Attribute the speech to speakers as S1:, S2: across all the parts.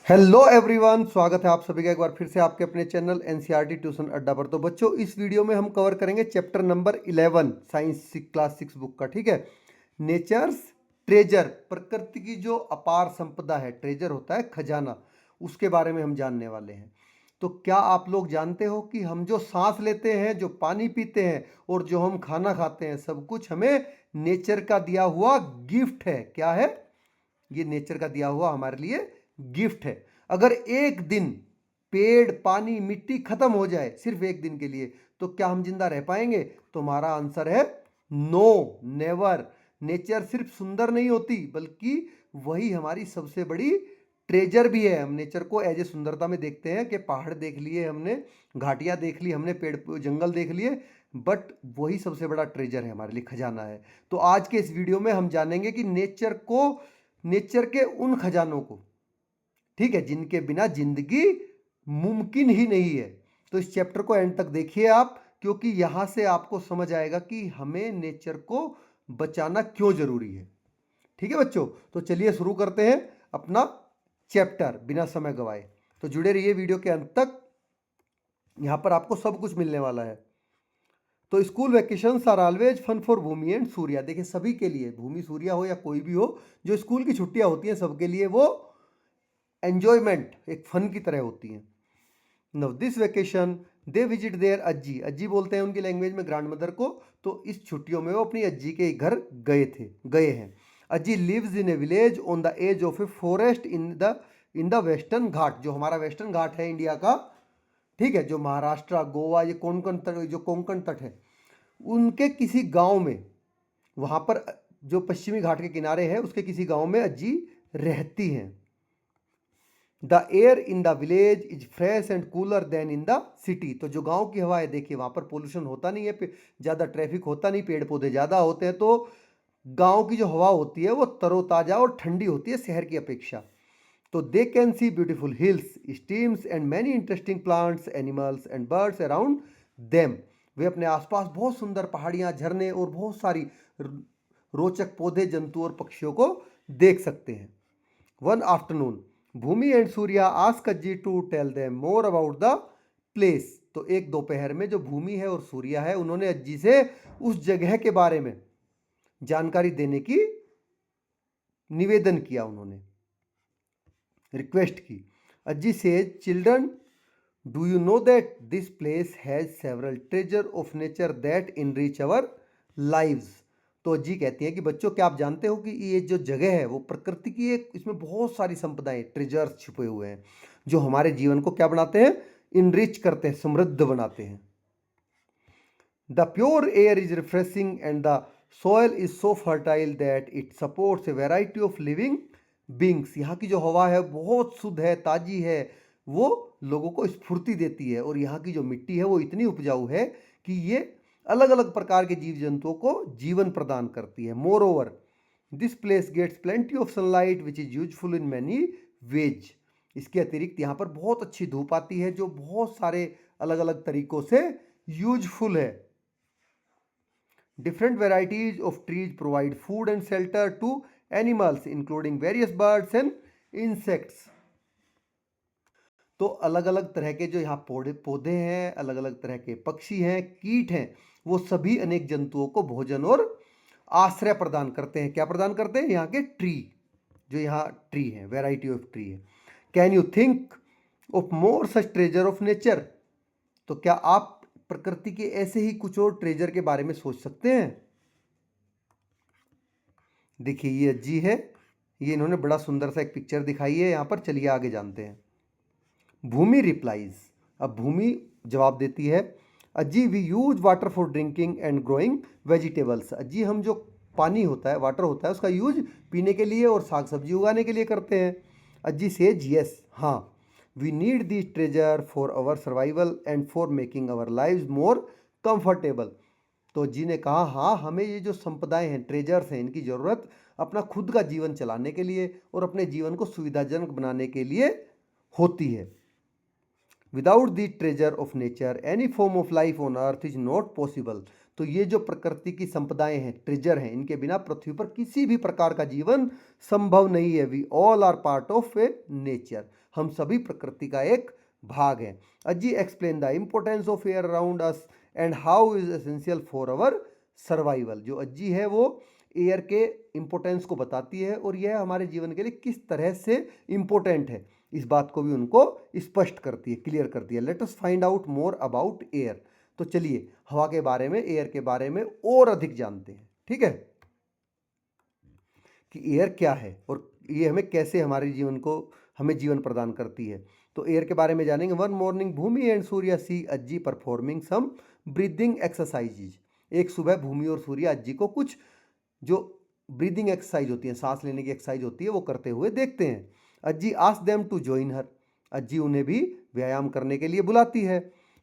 S1: Hello everyone, स्वागत है आप सभी का एक बार फिर से आपके अपने चैनल एनसीईआरटी ट्यूशन अड्डा पर। तो बच्चों, इस वीडियो में हम कवर करेंगे chapter number 11 science class 6 book का। ठीक है, नेचर्स ट्रेजर, प्रकृति की जो अपार संपदा है, ट्रेजर होता है खजाना, उसके बारे में हम जानने वाले हैं। तो क्या आप लोग जानते हो कि हम जो सांस लेते हैं, जो पानी पीते हैं और जो हम खाना खाते हैं, सब कुछ हमें नेचर का दिया हुआ गिफ्ट है। क्या है ये? नेचर का दिया हुआ हमारे लिए गिफ्ट है। अगर एक दिन पेड़, पानी, मिट्टी खत्म हो जाए सिर्फ एक दिन के लिए, तो क्या हम जिंदा रह पाएंगे? तो हमारा आंसर है नो, नेवर। नेचर सिर्फ सुंदर नहीं होती, बल्कि वही हमारी सबसे बड़ी ट्रेजर भी है। हम नेचर को एज ए सुंदरता में देखते हैं कि पहाड़ देख लिए हमने, घाटियां देख ली हमने, पेड़ जंगल देख लिए, बट वही सबसे बड़ा ट्रेजर है, हमारे लिए खजाना है। तो आज के इस वीडियो में हम जानेंगे कि नेचर के उन खजानों को, ठीक है, जिनके बिना जिंदगी मुमकिन ही नहीं है। तो इस चैप्टर को एंड तक देखिए आप, क्योंकि यहां से आपको समझ आएगा कि हमें नेचर को बचाना क्यों जरूरी है। ठीक है बच्चों, तो चलिए शुरू करते हैं अपना चैप्टर बिना समय गवाए। तो जुड़े रहिए वीडियो के अंत तक, यहां पर आपको सब कुछ मिलने वाला है। तो school vacations are always fun for Bhumi and Surya. देखिए, सभी के लिए, भूमि, सूर्या हो या कोई भी हो, जो स्कूल की छुट्टियां होती हैं सबके लिए वो एंजॉयमेंट, एक फन की तरह होती हैं। Now this vacation they visit their Ajji, Ajji बोलते हैं उनकी लैंग्वेज में ग्रैंड मदर को। तो इस छुट्टियों में वो अपनी अज्जी के घर गए हैं। Ajji lives in a village on the edge of a forest in the Western Ghat, जो हमारा वेस्टर्न घाट है इंडिया का, ठीक है, जो महाराष्ट्र, गोवा, ये कोंकण तट, जो कोंकण तट है, उनके किसी गांव में, वहां पर जो पश्चिमी घाट के किनारे है उसके किसी गांव में अज्जी रहती हैं। The air in the village is fresh and cooler then in the city. तो जो गांव की हवा है, देखिए वहां पर पोल्यूशन होता नहीं है, ज़्यादा ट्रैफिक होता नहीं, पेड़ पौधे ज़्यादा होते हैं, तो गांव की जो हवा होती है वो तरोताज़ा और ठंडी होती है शहर की अपेक्षा। तो they can see beautiful hills, streams and many interesting plants, animals and birds around them. वे अपने आसपास बहुत सुंदर पहाड़ियां, झरने और बहुत सारी रोचक पौधे, जंतु और पक्षियों को देख सकते हैं। One afternoon Bhoomi and Surya ask Ajji to tell them more about the place. तो एक दोपहर में जो भूमि है और सूर्या है, उन्होंने अज्जी से उस जगह के बारे में जानकारी देने की निवेदन किया, उन्होंने रिक्वेस्ट की। Ajji says, children do you know that this place has several treasure of nature that enrich our lives. तो अज्जी कहती है कि बच्चों, क्या आप जानते हो कि ये जो जगह है वो प्रकृति की एक, इसमें बहुत सारी संपदाएं, ट्रेजर्स छुपे हुए हैं, जो हमारे जीवन को क्या बनाते हैं? इनरिच करते हैं, समृद्ध बनाते हैं। The pure air is refreshing and the soil is so fertile that it supports a variety of living beings. यहाँ की जो हवा है बहुत शुद्ध है, ताजी है, वो लोगों को स्फूर्ति देती है। और यहाँ की जो मिट्टी है वो इतनी उपजाऊ है कि ये अलग अलग प्रकार के जीव जंतुओं को जीवन प्रदान करती है। Moreover this place gets plenty of sunlight which is useful in many ways. इसके अतिरिक्त यहाँ पर बहुत अच्छी धूप आती है, जो बहुत सारे अलग अलग तरीकों से यूजफुल है। Different varieties of trees provide food and shelter to animals, including various birds and insects. तो अलग अलग तरह के जो यहाँ पौधे हैं, अलग अलग तरह के पक्षी हैं, कीट हैं, वो सभी अनेक जंतुओं को भोजन और आश्रय प्रदान करते हैं। क्या प्रदान करते हैं? यहाँ के ट्री, जो यहाँ ट्री है, वेराइटी ऑफ ट्री है। Can you think of more such treasure of nature. तो क्या आप प्रकृति के ऐसे ही कुछ और ट्रेजर के बारे में सोच सकते हैं? देखिए, ये अज्जी है, ये इन्होंने बड़ा सुंदर सा एक पिक्चर दिखाई है यहाँ पर। चलिए आगे जानते हैं। भूमि रिप्लाइज, अब भूमि जवाब देती है, Ajji we use water for drinking and growing vegetables. Ajji, हम जो पानी होता है, वाटर होता है, उसका यूज पीने के लिए और साग सब्जी उगाने के लिए करते हैं। अज्जी सेज यस, हाँ, we need this treasure for our survival and for making our lives more comfortable. तो अज्जी ने कहा, हाँ, हमें ये जो संपदाएं हैं, ट्रेजर्स हैं, इनकी ज़रूरत अपना खुद का जीवन चलाने के लिए और अपने जीवन को सुविधाजनक बनाने के लिए होती है। Without the treasure of nature any form of life on earth is not possible. तो ये जो प्रकृति की संपदाएं हैं, ट्रेजर हैं, इनके बिना पृथ्वी पर किसी भी प्रकार का जीवन संभव नहीं है। We all are part of a nature. हम सभी प्रकृति का एक भाग हैं। अज्जी explain the importance of air around us and how is essential for our survival. जो अज्जी है वो एयर के इम्पोर्टेंस को बताती है और यह हमारे जीवन के लिए किस तरह से इम्पोर्टेंट है, इस बात को भी उनको स्पष्ट करती है, क्लियर करती है। Let us find out more about air. तो चलिए हवा के बारे में, एयर के बारे में और अधिक जानते हैं। ठीक है, कि एयर क्या है और ये हमें कैसे हमारे जीवन को हमें जीवन प्रदान करती है। तो एयर के बारे में जानेंगे। One morning Bhoomi and Surya see Ajji performing some breathing exercises. एक सुबह भूमि और सूर्य अज्जी को कुछ जो ब्रीदिंग एक्सरसाइज होती है, सांस लेने की एक्सरसाइज होती है, वो करते हुए देखते हैं। अज्जी आस्क देम टू जॉइन हर। अज्जी उन्हें भी व्यायाम करने के लिए बुलाती है।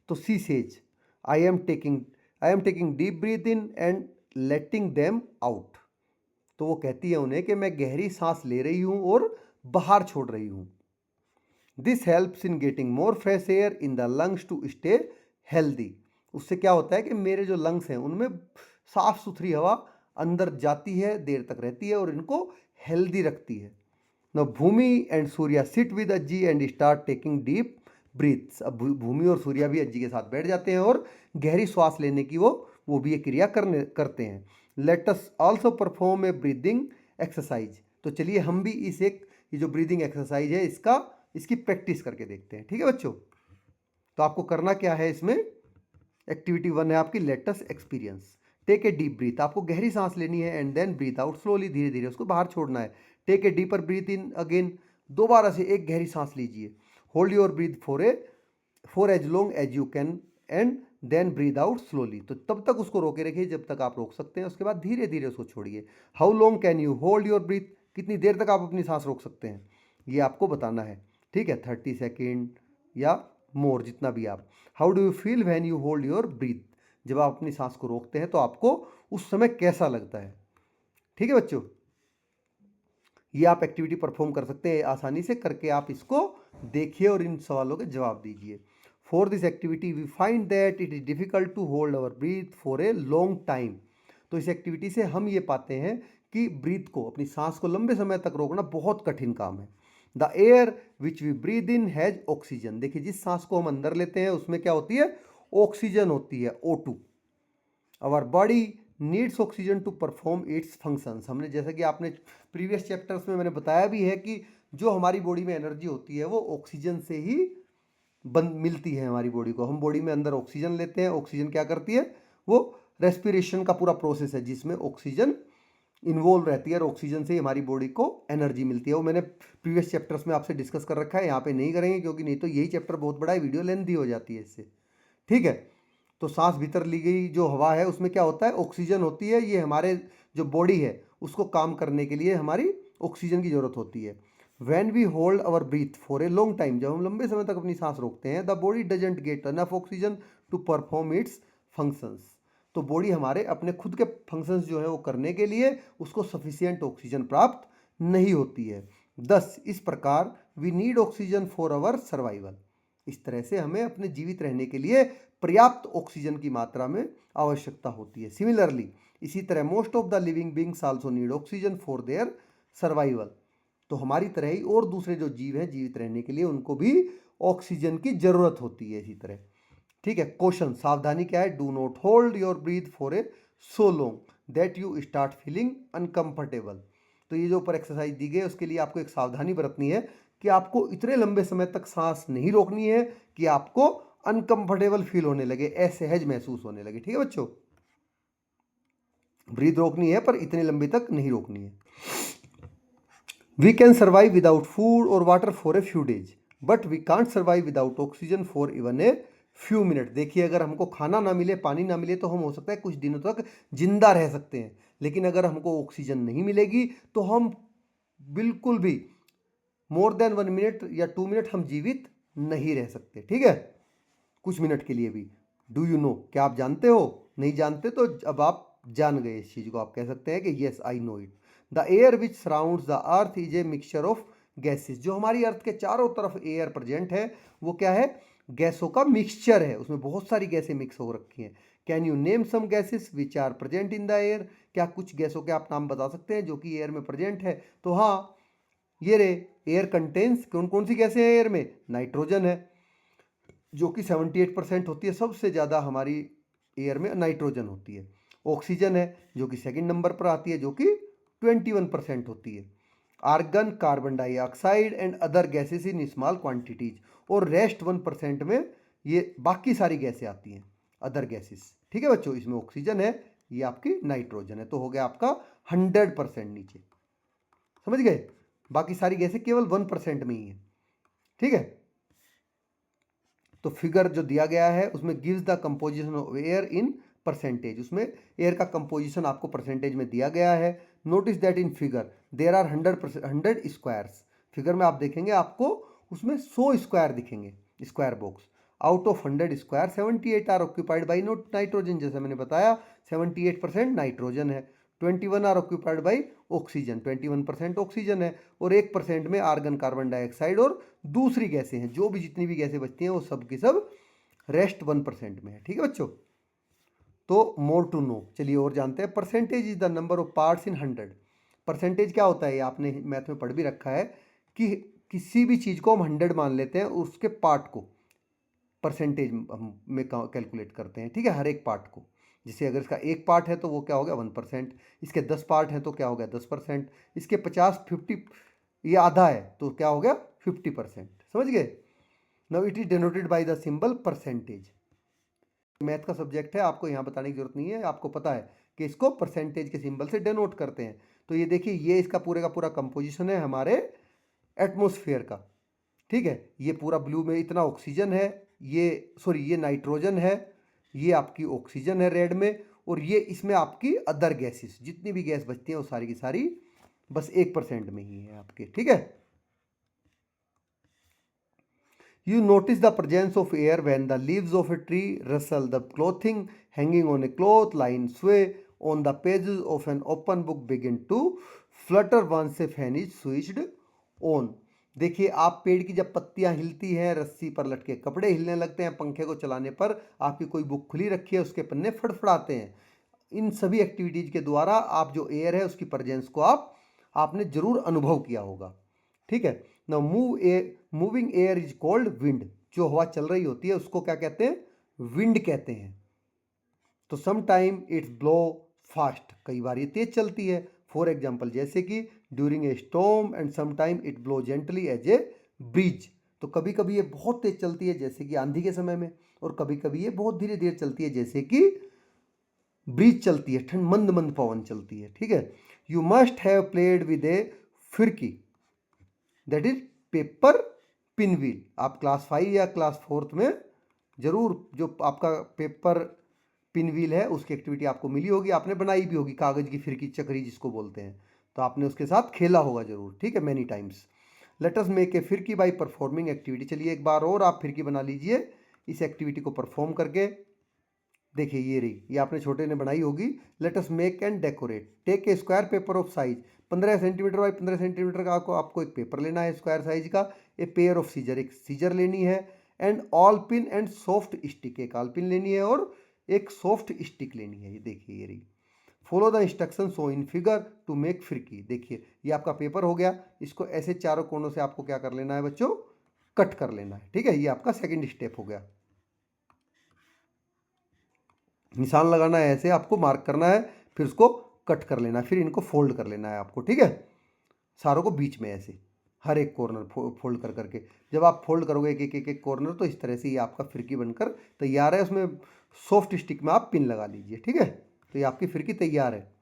S1: तो she says I am taking deep breath in and letting them out. तो वो कहती है उन्हें कि मैं गहरी सांस ले रही हूं और बाहर छोड़ रही हूं। This helps in getting more fresh air in the lungs to stay healthy. उससे क्या होता है कि मेरे जो लंग्स हैं उनमें साफ सुथरी हवा अंदर जाती है, देर तक रहती है और इनको हेल्दी रखती है। न Bhoomi and Surya sit with Ajji and start taking deep breaths. अब भूमि और सूर्या भी अज्जी के साथ बैठ जाते हैं और गहरी श्वास लेने की वो भी ये क्रिया करते हैं। Let us also perform a breathing exercise. तो चलिए हम भी ये जो ब्रीदिंग एक्सरसाइज है इसकी प्रैक्टिस करके देखते हैं। ठीक है बच्चों, तो आपको करना क्या है, इसमें एक्टिविटी 1 है आपकी let us experience. Take a deep breath, आपको गहरी सांस लेनी है and then breathe out slowly, धीरे धीरे उसको बाहर छोड़ना है। Take a deeper breath in again, दोबारा से एक गहरी सांस लीजिए। Hold your breath for as long as you can and then breathe out slowly. तो तब तक उसको रोके रखिए जब तक आप रोक सकते हैं, उसके बाद धीरे धीरे उसको छोड़िए। How long can you hold your breathe, कितनी देर तक आप अपनी सांस रोक सकते हैं, ये आपको बताना है। ठीक है, 30 सेकेंड या मोर, जितना भी आप। How do you feel when you hold your breathe, जब आप अपनी सांस को रोकते हैं तो आपको उस समय कैसा लगता है। ठीक है बच्चों, ये आप एक्टिविटी परफॉर्म कर सकते हैं आसानी से करके, आप इसको देखिए और इन सवालों के जवाब दीजिए। For this activity we find that it is difficult to hold our breath for a long time. तो इस एक्टिविटी से हम ये पाते हैं कि ब्रीथ को, अपनी सांस को लंबे समय तक रोकना बहुत कठिन काम है। The air which we breathe in has oxygen. देखिए जिस सांस को हम अंदर लेते हैं उसमें क्या होती है, ऑक्सीजन होती है, O2। Our body needs oxygen to perform its functions. हमने जैसा कि आपने प्रीवियस चैप्टर्स में मैंने बताया भी है कि जो हमारी बॉडी में एनर्जी होती है वो ऑक्सीजन से ही मिलती है हमारी बॉडी को। हम बॉडी में अंदर ऑक्सीजन लेते हैं, ऑक्सीजन क्या करती है, वो रेस्पिरेशन का पूरा प्रोसेस है जिसमें ऑक्सीजन इन्वॉल्व रहती है और ऑक्सीजन से ही हमारी बॉडी को एनर्जी मिलती है। वो मैंने प्रीवियस चैप्टर्स में आपसे डिस्कस कर रखा है, यहाँ पे नहीं करेंगे क्योंकि नहीं तो यही चैप्टर बहुत बड़ा है, वीडियो लेंथी हो जाती है इससे। ठीक है, तो सांस भीतर ली गई जो हवा है उसमें क्या होता है, ऑक्सीजन होती है। ये हमारे जो बॉडी है उसको काम करने के लिए हमारी ऑक्सीजन की जरूरत होती है। When we hold our breath for a long time, जब हम लंबे समय तक अपनी सांस रोकते हैं, the body doesn't get enough oxygen to perform its functions। तो बॉडी हमारे अपने खुद के फंक्शंस जो है वो करने के लिए उसको सफिशियंट ऑक्सीजन प्राप्त नहीं होती है। दस इस प्रकार we need oxygen for our survival. इस तरह से हमें अपने जीवित रहने के लिए पर्याप्त ऑक्सीजन की मात्रा में आवश्यकता होती है। सिमिलरली इसी तरह most of the living beings also need oxygen for their survival. तो हमारी तरह ही और दूसरे जो जीव हैं जीवित रहने के लिए उनको भी ऑक्सीजन की जरूरत होती है इसी तरह। ठीक है, क्वेश्चन सावधानी क्या है, do not hold your breath for A so long that you start feeling uncomfortable. तो ये जो ऊपर एक्सरसाइज दी गई है उसके लिए आपको एक सावधानी बरतनी है कि आपको इतने लंबे समय तक सांस नहीं रोकनी है कि आपको अनकंफर्टेबल फील होने लगे, असहज महसूस होने लगे। ठीक है बच्चों, ब्रीथ रोकनी है पर इतने लंबे तक नहीं रोकनी है। We can survive without food और water for a few days but we can't survive without oxygen for even a few minute. देखिए अगर हमको खाना ना मिले, पानी ना मिले तो हम हो सकता है कुछ दिनों तक जिंदा रह सकते हैं, लेकिन अगर हमको ऑक्सीजन नहीं मिलेगी तो हम बिल्कुल भी मोर देन 1 मिनट या 2 मिनट हम जीवित नहीं रह सकते। ठीक है, कुछ मिनट के लिए भी। डू यू नो, क्या आप जानते हो? नहीं जानते तो अब आप जान गए इस चीज को, आप कह सकते हैं कि yes I know it. The air which surrounds the earth is a mixture of gases. जो हमारी अर्थ के चारों तरफ एयर प्रेजेंट है वो क्या है, गैसों का मिक्सचर है, उसमें बहुत सारी गैसें मिक्स हो रखी हैं। Can you name some gases which are present in the air. क्या कुछ गैसों के आप नाम बता सकते हैं जो कि एयर में प्रेजेंट है? तो हाँ, ये रे एयर कंटेन्स, कौन कौन सी गैसें हैं एयर में? नाइट्रोजन है जो कि 78% होती है, सबसे ज़्यादा हमारी एयर में नाइट्रोजन होती है। ऑक्सीजन है जो कि सेकंड नंबर पर आती है, जो कि 21% होती है। Argon, carbon dioxide and other gases in small quantities, और रेस्ट 1% में ये बाकी सारी गैसें आती हैं, अदर गैसेस। ठीक है बच्चों, इसमें ऑक्सीजन है, ये आपकी नाइट्रोजन है, तो हो गया आपका 100% नीचे। समझ गए? बाकी सारी गैसें केवल 1% में ही है। ठीक है, तो फिगर जो दिया गया है उसमें gives the composition of air in percentage, उसमें एयर का कंपोजिशन आपको परसेंटेज में दिया गया है। Notice that in figure there are 100 squares. Figure में आप देखेंगे आपको उसमें 100 स्क्वायर दिखेंगे, square box. Out of 100 square 78 are occupied by nitrogen, जैसे मैंने बताया 78% नाइट्रोजन है। 21 are occupied by oxygen, 21% oxygen है, और 1% में आर्गन, कार्बन डाइऑक्साइड और दूसरी गैसें हैं। जो भी जितनी भी गैसें बचती हैं वो सब की सब रेस्ट 1% में है। ठीक है बच्चों, तो मोर टू नो, चलिए और जानते हैं। Percentage is the number of parts in 100। Percentage क्या होता है, ये आपने मैथ में पढ़ भी रखा है कि किसी भी चीज़ को हम 100 मान लेते हैं, उसके पार्ट को परसेंटेज में कैलकुलेट करते हैं। ठीक है, हर एक पार्ट को। जैसे अगर इसका एक पार्ट है तो वो क्या हो गया 1%, इसके 10 पार्ट हैं तो क्या हो गया 10%, इसके 50 ये आधा है तो क्या हो गया 50%। समझ गए? Now it is denoted by the symbol percentage. Math का सब्जेक्ट है, आपको यहाँ बताने की जरूरत नहीं है, आपको पता है कि इसको परसेंटेज के सिंबल से डिनोट करते हैं। तो ये देखिए, ये इसका पूरे का पूरा कंपोजिशन है हमारे एटमॉस्फेयर का। ठीक है, ये पूरा ब्लू में इतना ऑक्सीजन है, ये नाइट्रोजन है, ये आपकी ऑक्सीजन है रेड में, और ये इसमें आपकी अदर गैसेस, जितनी भी गैस बचती हैं वो सारी की सारी बस 1% में ही है आपके। ठीक है, you notice the presence of air when the leaves of a tree rustle, the clothing hanging on a cloth line sway, on the pages of an open book begin to flutter once a fan is switched on। देखिए, आप पेड़ की जब पत्तियां हिलती हैं, रस्सी पर लटके कपड़े हिलने लगते हैं, पंखे को चलाने पर आपकी कोई बुक खुली रखी है उसके पन्ने फड़फड़ाते हैं, इन सभी एक्टिविटीज के द्वारा आप जो एयर है उसकी प्रेजेंस को आपने जरूर अनुभव किया होगा। ठीक है, ना moving air is called wind. जो हवा चल रही होती है उसको क्या कहते हैं? विंड कहते हैं। तो some time it's blow fast, कई बार ये तेज चलती है। फॉर एग्जाम्पल, जैसे कि during a storm and some time it blow gently as a breeze. तो कभी कभी ये बहुत तेज चलती है जैसे कि आंधी के समय में, और कभी कभी ये बहुत धीरे धीरे चलती है जैसे कि ब्रीज चलती है, ठंड मंद मंद पवन चलती है। ठीक है, you must have played with a firki, that is paper pinwheel. आप क्लास 5 या क्लास 4 में जरूर जो आपका पेपर पिन व्हील है उसकी एक्टिविटी आपको मिली होगी, आपने बनाई भी होगी, कागज की फिरकी, चक्री जिसको बोलते हैं, तो आपने उसके साथ खेला होगा जरूर। ठीक है, many times. Late us make a फिरकी बाय परफॉर्मिंग एक्टिविटी। चलिए एक बार और आप फिरकी बना लीजिए इस एक्टिविटी को परफॉर्म करके। देखिए ये रही, ये आपने छोटे ने बनाई होगी। Let us make and decorate. Take a square paper of size 15 centimetre by 15 centimetre का आपको एक पेपर लेना है स्क्वायर साइज का। ए पेयर ऑफ सीजर, एक सीजर लेनी है। And all pin and soft stick, एक ऑल पिन लेनी है और एक सॉफ्ट स्टिक लेनी है। ये देखिए ये रही। Follow the instruction so in figure to make फिरकी। देखिए ये आपका पेपर हो गया, इसको ऐसे चारों कोनों से आपको क्या कर लेना है बच्चों? कट कर लेना है। ठीक है, ये आपका सेकेंड स्टेप हो गया। निशान लगाना है, ऐसे आपको मार्क करना है, फिर उसको कट कर लेना है, फिर इनको फोल्ड कर लेना है आपको। ठीक है, सारों को बीच में ऐसे हर एक कॉर्नर फोल्ड कर करके। जब आप फोल्ड करोगे एक एक एक कॉर्नर तो इस तरह से ये आपका फिरकी बनकर तैयार है। उसमें सॉफ्ट स्टिक में आप पिन लगा लीजिए। ठीक है, तो ये आपकी फिरकी तैयार है।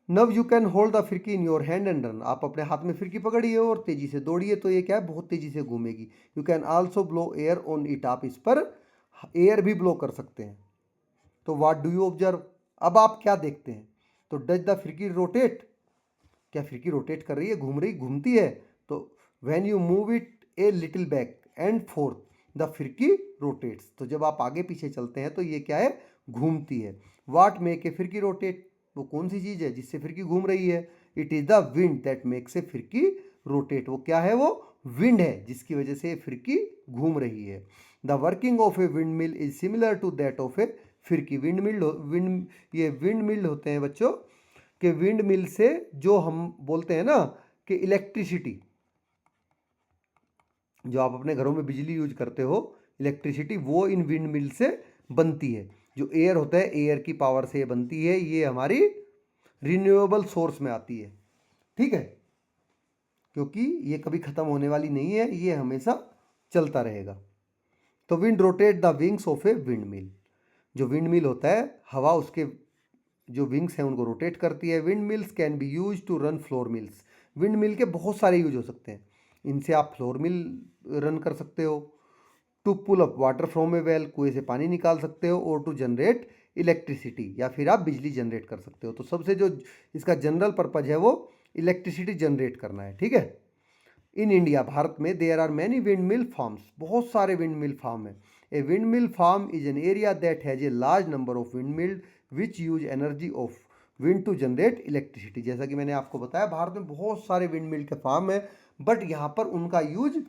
S1: नव यू कैन होल्ड द फिरकी in your hand and run. आप अपने हाथ में फिरकी पकड़िए और तेजी से दौड़िए, तो ये क्या है, बहुत तेजी से घूमेगी। You can also blow air on it. आप इस पर एयर भी ब्लो कर सकते हैं। तो व्हाट डू यू ऑब्जर्व? अब आप क्या देखते हैं? तो डज द फिरकी रोटेट? क्या फिरकी रोटेट कर रही है, घूम रही, घूमती है? तो when you move it a little back and fourth the फिरकी रोटेट्स। तो जब आप आगे पीछे चलते हैं तो ये क्या है, घूमती है। व्हाट मेक ए फिरकी रोटेट? वो कौन सी चीज है जिससे फिरकी घूम रही है? It is the wind that makes a फिरकी रोटेट। वो क्या है? वो विंड है जिसकी वजह से फिरकी घूम रही है। The working of a windmill is similar to that of a firki. ये विंड मिल होते हैं बच्चों, कि विंड मिल से जो हम बोलते हैं ना कि इलेक्ट्रिसिटी, जो आप अपने घरों में बिजली यूज करते हो, इलेक्ट्रिसिटी वो इन विंड मिल से बनती है। जो एयर होता है, एयर की पावर से बनती है, ये हमारी रिन्यूएबल सोर्स में आती है, ठीक है, क्योंकि ये कभी खत्म होने वाली नहीं है, ये हमेशा चलता रहेगा। तो wind rotate the wings of a wind mill, जो विंड मिल होता है, हवा उसके जो विंग्स हैं उनको रोटेट करती है। Windmills can be use to run flour mills, windmill के बहुत सारे यूज हो सकते हैं, इनसे आप फ्लोर मिल रन कर सकते हो। To pull up water from a well, कुएं से पानी निकाल सकते हो। और टू जनरेट इलेक्ट्रिसिटी, या फिर आप बिजली जनरेट कर सकते हो। तो सबसे जो इसका जनरल पर्पज है वो इलेक्ट्रिसिटी जनरेट करना है, ठीक है। इन इंडिया, भारत में, there are many windmill farms, बहुत सारे विंड मिल फार्म है। A windmill farm is an area that has a large number of windmill which use energy of wind to generate electricity. जैसा कि मैंने आपको बताया, भारत में बहुत सारे विंड मिल के फार्म है, बट यहाँ पर उनका यूज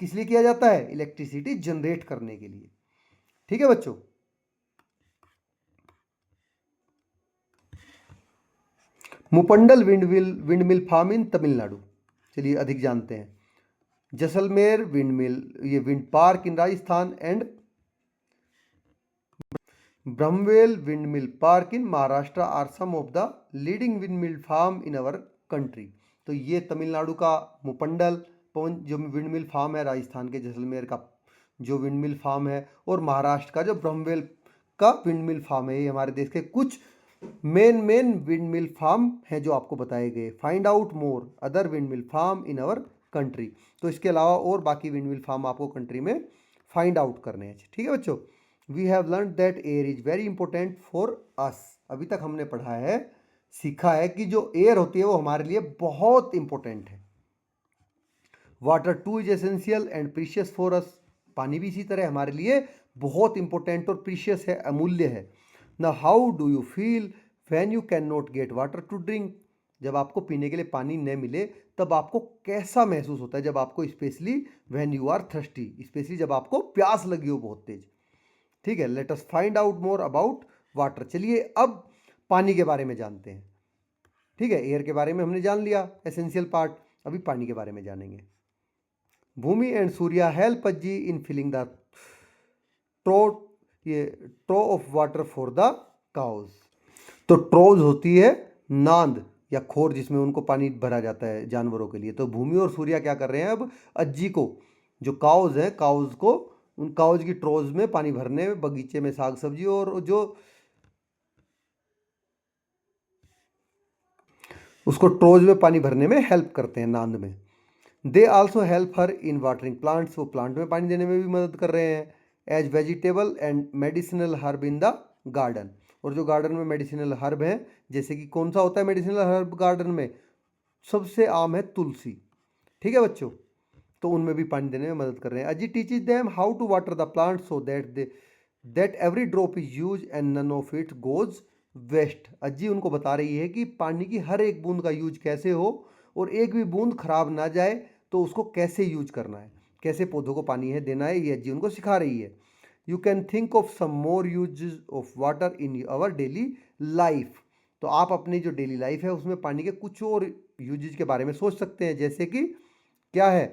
S1: किस लिए किया जाता है? इलेक्ट्रिसिटी जनरेट करने के लिए, ठीक है बच्चों। Muppandal windmill farm in Tamil Nadu, चलिए अधिक जानते हैं। जैसलमेर विंड मिल, ये wind park in Rajasthan, and Brahmanvel windmill park in Maharashtra are some of the leading windmill farm in our country. तो ये तमिलनाडु का मुपंडल पवन जो विंड मिल फार्म है, राजस्थान के जैसलमेर का जो विंड मिल फार्म है, और महाराष्ट्र का जो ब्रह्मवेल का विंड मिल फार्म है, ये हमारे देश के कुछ मेन विंड मिल फार्म हैं जो आपको बताए गए। Find out more other windmill farm in our country, तो इसके अलावा और बाकी विंड मिल फार्म आपको कंट्री में फाइंड आउट करने हैं, ठीक है बच्चों। We have learn that air is very important for us, अभी तक हमने पढ़ा है, सीखा है कि जो एयर होती है वो हमारे लिए बहुत इंपॉर्टेंट है। Water two is essential and precious for us, पानी भी इसी तरह हमारे लिए बहुत इंपॉर्टेंट और प्रीशियस है, अमूल्य है। ना how do you feel when you can not get water to drink, जब आपको पीने के लिए पानी न मिले तब आपको कैसा महसूस होता है? जब आपको specially when you are thirsty, specially जब आपको प्यास लगी हो बहुत तेज, ठीक है। Let us find out more about water, चलिए अब पानी के बारे में जानते हैं, ठीक है। एयर के बारे में हमने जान लिया, एसेंशियल पार्ट, अभी पानी के बारे में जानेंगे। Bhoomi and Surya help Ajji in filling the trough of water for the cows. तो ट्रोज होती है नांद या खोर जिसमें उनको पानी भरा जाता है जानवरों के लिए। तो भूमि और सूर्या क्या कर रहे हैं अब? अज्जी को, जो काउज हैं, काउज को, उन काउज की ट्रोज में पानी भरने, बगीचे में साग सब्जी और जो उसको ट्रोज में पानी भरने में हेल्प करते हैं, नांद में। They also help her in watering plants, वो प्लांट में पानी देने में भी मदद कर रहे हैं। As vegetable and medicinal herb in the garden, और जो गार्डन में मेडिसिनल हर्ब हैं, जैसे कि कौन सा होता है मेडिसिनल हर्ब गार्डन में? सबसे आम है तुलसी, ठीक है बच्चों। तो उनमें भी पानी देने में मदद कर रहे हैं। Ajji teaches them how to water the plant so that every drop is use and none of it goes waste. Ajji उनको बता रही है कि पानी की हर एक बूंद का यूज कैसे हो और एक भी बूंद खराब ना जाए, तो उसको कैसे यूज करना है, कैसे पौधों को पानी है देना है, ये अजी उनको सिखा रही है। You can think of some more uses of water in our daily life, तो आप अपनी जो डेली लाइफ है उसमें पानी के कुछ और यूजेस के बारे में सोच सकते हैं, जैसे कि क्या है?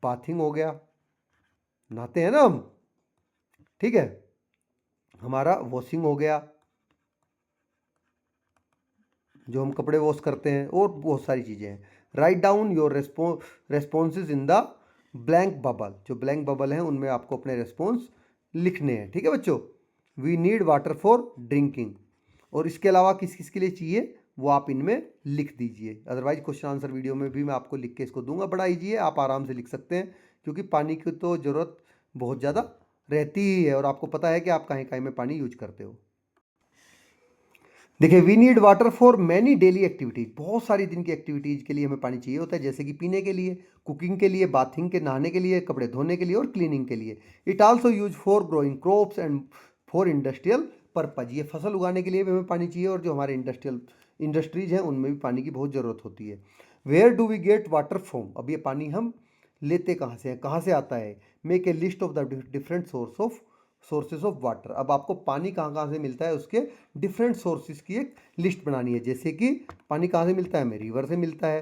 S1: बाथिंग हो गया, नहाते हैं ना हम, ठीक है। हमारा वॉशिंग हो गया, जो हम कपड़े वॉश करते हैं, और बहुत सारी चीज़ें हैं। Write down your responses in the blank bubble, जो ब्लैंक बबल हैं उनमें आपको अपने रेस्पॉन्स लिखने हैं, ठीक है बच्चों। We need water for drinking, और इसके अलावा किस किस के लिए चाहिए वो आप इनमें लिख दीजिए। अदरवाइज क्वेश्चन आंसर वीडियो में भी मैं आपको लिख के इसको दूंगा, बड़ा ईजी है, आप आराम से लिख सकते हैं, क्योंकि पानी की तो ज़रूरत बहुत ज़्यादा रहती ही है, और आपको पता है कि आप कहीं कहीं में पानी यूज करते हो। देखिए, we need water for many daily activities, बहुत सारी दिन की एक्टिविटीज़ के लिए हमें पानी चाहिए होता है, जैसे कि पीने के लिए, कुकिंग के लिए, बाथिंग के, नहाने के लिए, कपड़े धोने के लिए और क्लीनिंग के लिए। It also use for growing crops and for industrial purpose, ये फसल उगाने के लिए भी हमें पानी चाहिए, और जो हमारे इंडस्ट्रीज हैं उनमें भी पानी की बहुत ज़रूरत होती है। Where do we get water from, अब ये पानी हम लेते कहाँ से हैं, कहाँ से आता है? Make a list of the different sources of water, अब आपको पानी कहाँ कहाँ से मिलता है उसके डिफरेंट सोर्सेज की एक लिस्ट बनानी है, जैसे कि पानी कहाँ से मिलता है? हमें रिवर से मिलता है,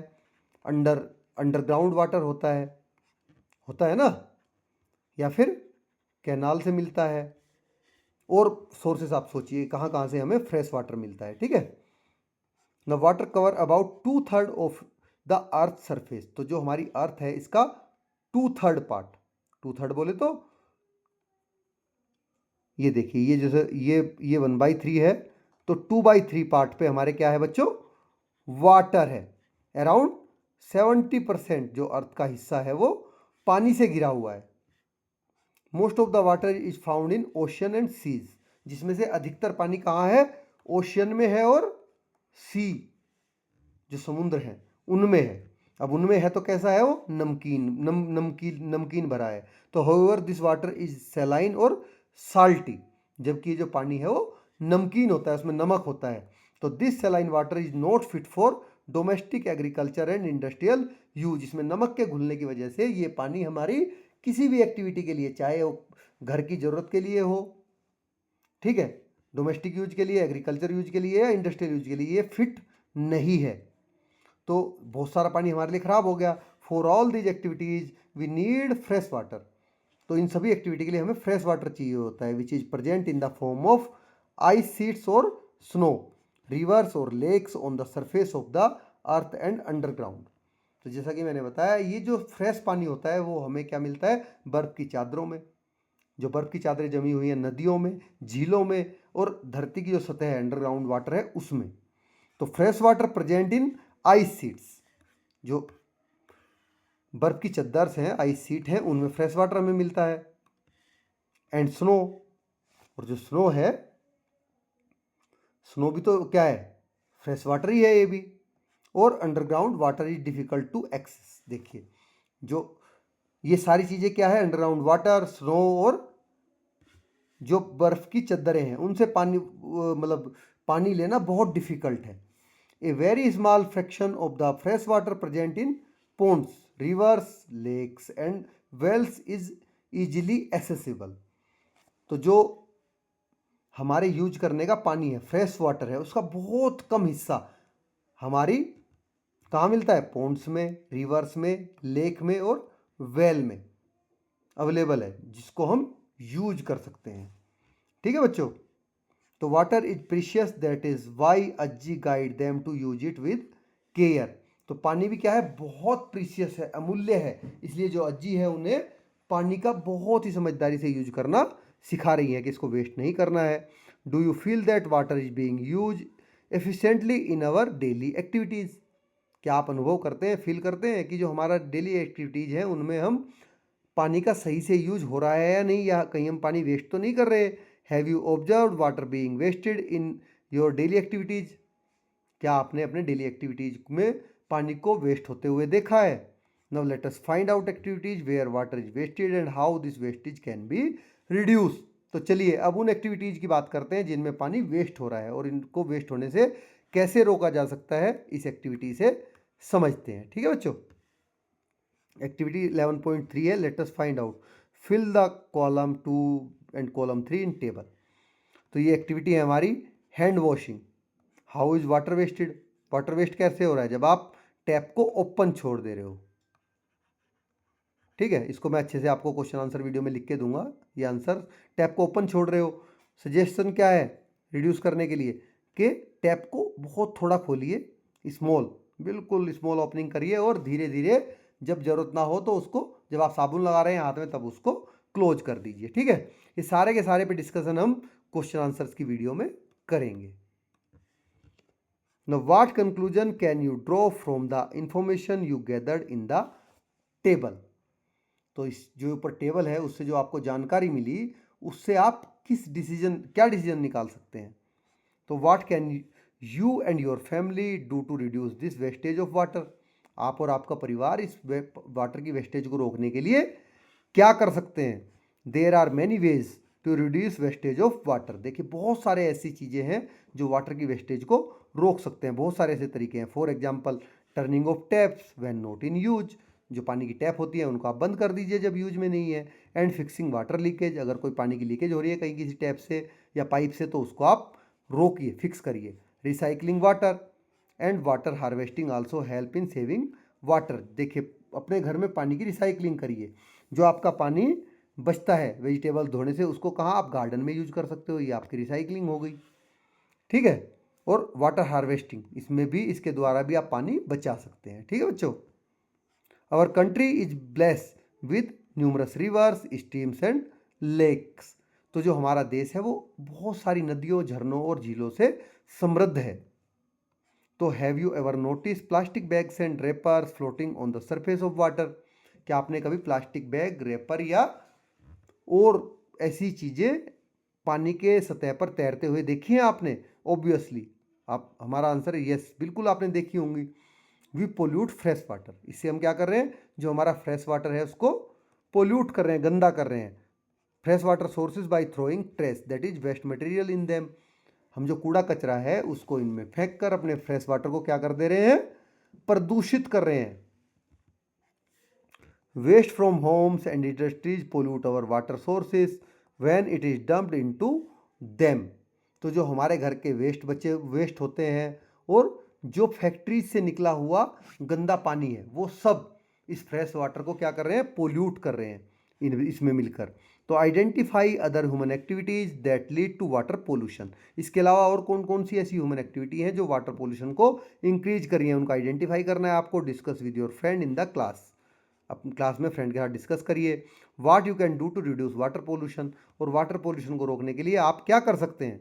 S1: अंडरग्राउंड वाटर होता है ना, या फिर कैनाल से मिलता है, और सोर्सेस आप सोचिए कहाँ कहाँ से हमें फ्रेश वाटर मिलता है, ठीक है। The water cover about 2/3 of the earth surface. तो जो हमारी अर्थ है इसका 2/3 पार्ट, 2/3 बोले तो ये देखिए, ये जैसे ये 1/3 है, तो 2/3 पार्ट पे हमारे क्या है बच्चों, वाटर है। अराउंड 70% जो अर्थ का हिस्सा है वो पानी से घिरा हुआ है। Most of the water is found in ocean and seas, जिसमें से अधिकतर पानी कहाँ है, ओशियन में है और सी जो समुद्र है उनमें है। अब उनमें है तो कैसा है वो, नमकीन भरा है। तो however this water is saline और साल्टी, जबकि ये जो पानी है वो नमकीन होता है, उसमें नमक होता है। तो this saline water is not fit for domestic agriculture and industrial use. इसमें नमक के घुलने की वजह से ये पानी हमारी किसी भी एक्टिविटी के लिए, चाहे वो घर की ज़रूरत के लिए हो, ठीक है, डोमेस्टिक यूज के लिए, एग्रीकल्चर यूज के लिए या इंडस्ट्रियल यूज के लिए, ये फिट नहीं है। तो बहुत सारा पानी हमारे लिए ख़राब हो गया। For all these activities we need fresh water. तो इन सभी एक्टिविटी के लिए हमें फ्रेश वाटर चाहिए होता है, which is present in the form of ice sheets और स्नो, रिवर्स और lakes on the surface of the earth and underground. तो जैसा कि मैंने बताया, ये जो फ्रेश पानी होता है वो हमें क्या मिलता है, बर्फ़ की चादरों में, जो बर्फ़ की चादरें जमी हुई हैं नदियों में, झीलों में, और धरती की जो सतह है, अंडरग्राउंड वाटर है उसमें। तो fresh water present in ice sheets, जो बर्फ़ की चद्दर्स हैं, आइस शीट है, उनमें फ्रेश वाटर हमें मिलता है। एंड स्नो, और जो स्नो है, स्नो भी तो क्या है, फ्रेश वाटर ही है ये भी। और underground water is difficult to access. देखिए, जो ये सारी चीज़ें क्या है, अंडरग्राउंड वाटर, स्नो, और जो बर्फ़ की चद्दरें हैं उनसे पानी मतलब पानी लेना बहुत डिफ़िकल्ट है। A very small fraction of the fresh water present in ponds, rivers, lakes and wells is easily accessible। तो जो हमारे यूज करने का पानी है, फ्रेश वाटर है, उसका बहुत कम हिस्सा हमारी कहाँ मिलता है, पोन्ड्स में, रिवर्स में, लेक में और वेल में अवेलेबल है, जिसको हम यूज कर सकते हैं, ठीक है बच्चों। तो water is precious, that is why Ajji guide them to use it with care. तो पानी भी क्या है, बहुत प्रीशियस है, अमूल्य है, इसलिए जो अज्जी है उन्हें पानी का बहुत ही समझदारी से यूज करना सिखा रही है कि इसको वेस्ट नहीं करना है। Do you feel that water is being use efficiently in our daily activities. क्या आप अनुभव करते हैं, फील करते हैं कि जो हमारा डेली एक्टिविटीज़ हैं उनमें हम पानी का सही से यूज हो रहा है या नहीं, या कहीं हम पानी वेस्ट तो नहीं कर रहे। Have you observe water being wasted in your daily activities. क्या आपने अपने डेली एक्टिविटीज़ में पानी को वेस्ट होते हुए देखा है। Now let us find out activities where water is wasted and how this wastage can be reduce. तो चलिए अब उन एक्टिविटीज़ की बात करते हैं जिनमें पानी वेस्ट हो रहा है और इनको वेस्ट होने से कैसे रोका जा सकता है, इस एक्टिविटी से समझते हैं, ठीक है बच्चों। एक्टिविटी 11.3 है, let us find out fill the column 2 and column 3 in table. तो ये एक्टिविटी है हमारी hand washing. How is water wasted, water waste कैसे हो रहा है, जब आप टैप को ओपन छोड़ दे रहे हो, ठीक है। इसको मैं अच्छे से आपको क्वेश्चन आंसर वीडियो में लिख के दूंगा, ये आंसर। टैप को ओपन छोड़ रहे हो, सजेशन क्या है रिड्यूस करने के लिए, कि टैप को बहुत थोड़ा खोलिए, स्मॉल, बिल्कुल स्मॉल ओपनिंग करिए, और धीरे धीरे जब जरूरत ना हो तो उसको, जब आप साबुन लगा रहे हैं हाथ में तब उसको क्लोज कर दीजिए, ठीक है। ये सारे के सारे पे डिस्कशन हम क्वेश्चन आंसर्स की वीडियो में करेंगे। Now, what conclusion can you draw from the information you gathered in the table? तो इस जो ऊपर टेबल है उससे जो आपको जानकारी मिली, उससे आप क्या डिसीजन निकाल सकते हैं। तो what can you and your family do to reduce this wastage of water. आप और आपका परिवार इस वाटर की वेस्टेज को रोकने के लिए क्या कर सकते हैं। There are many ways to reduce wastage of water. देखिए, बहुत सारे ऐसी चीज़ें हैं जो वाटर की वेस्टेज को रोक सकते हैं, बहुत सारे ऐसे तरीके हैं। For example, turning of taps when not in use. जो पानी की टैप होती है उनको आप बंद कर दीजिए जब यूज में नहीं है। एंड फिक्सिंग वाटर लीकेज, अगर कोई पानी की लीकेज हो रही है कहीं किसी टैप से या पाइप से, तो उसको आप रोकिए, फिक्स करिए। Recycling water and water harvesting also help in saving water. देखिए अपने घर में पानी की रिसाइकलिंग करिए। जो आपका पानी बचता है वेजिटेबल धोने से, उसको कहाँ आप गार्डन में यूज कर सकते हो, ये आपकी रिसाइकलिंग हो गई। ठीक है। और वाटर हार्वेस्टिंग, इसमें भी इसके द्वारा भी आप पानी बचा सकते हैं। ठीक है बच्चों। Our country is blessed with numerous rivers, streams and lakes. तो जो हमारा देश है वो बहुत सारी नदियों, झरनों और झीलों से समृद्ध है। तो have you ever notice plastic bags and wrappers floating on the surface of water? क्या आपने कभी प्लास्टिक बैग, रेपर या और ऐसी चीज़ें पानी के सतह पर तैरते हुए देखी हैं आपने? ऑब्वियसली आप, हमारा आंसर है यस, बिल्कुल आपने देखी होंगी। वी पोल्यूट फ्रेश वाटर, इससे हम क्या कर रहे हैं, जो हमारा फ्रेश वाटर है उसको पोल्यूट कर रहे हैं, गंदा कर रहे हैं। Fresh water sources by throwing trash that is waste material in them. हम जो कूड़ा कचरा है उसको इनमें फेंक कर अपने फ्रेश वाटर को क्या कर दे रहे हैं, प्रदूषित कर रहे हैं। Waste from homes and industries pollute our water sources when it is dumped into them. तो जो हमारे घर के वेस्ट होते हैं और जो फैक्ट्रीज से निकला हुआ गंदा पानी है, वो सब इस फ्रेश वाटर को क्या कर रहे हैं, पोल्यूट कर रहे हैं इसमें मिलकर। तो identify other human activities that lead to water pollution. इसके अलावा और कौन कौन सी ऐसी ह्यूमन एक्टिविटी हैं जो वाटर पोल्यूशन को इंक्रीज कर रही हैं, उनको आइडेंटिफाई करना है आपको। Discuss with your friend in the class. अपनी क्लास में फ्रेंड के साथ डिस्कस करिए। What you can do to reduce water pollution, और वाटर पोल्यूशन को रोकने के लिए आप क्या कर सकते हैं।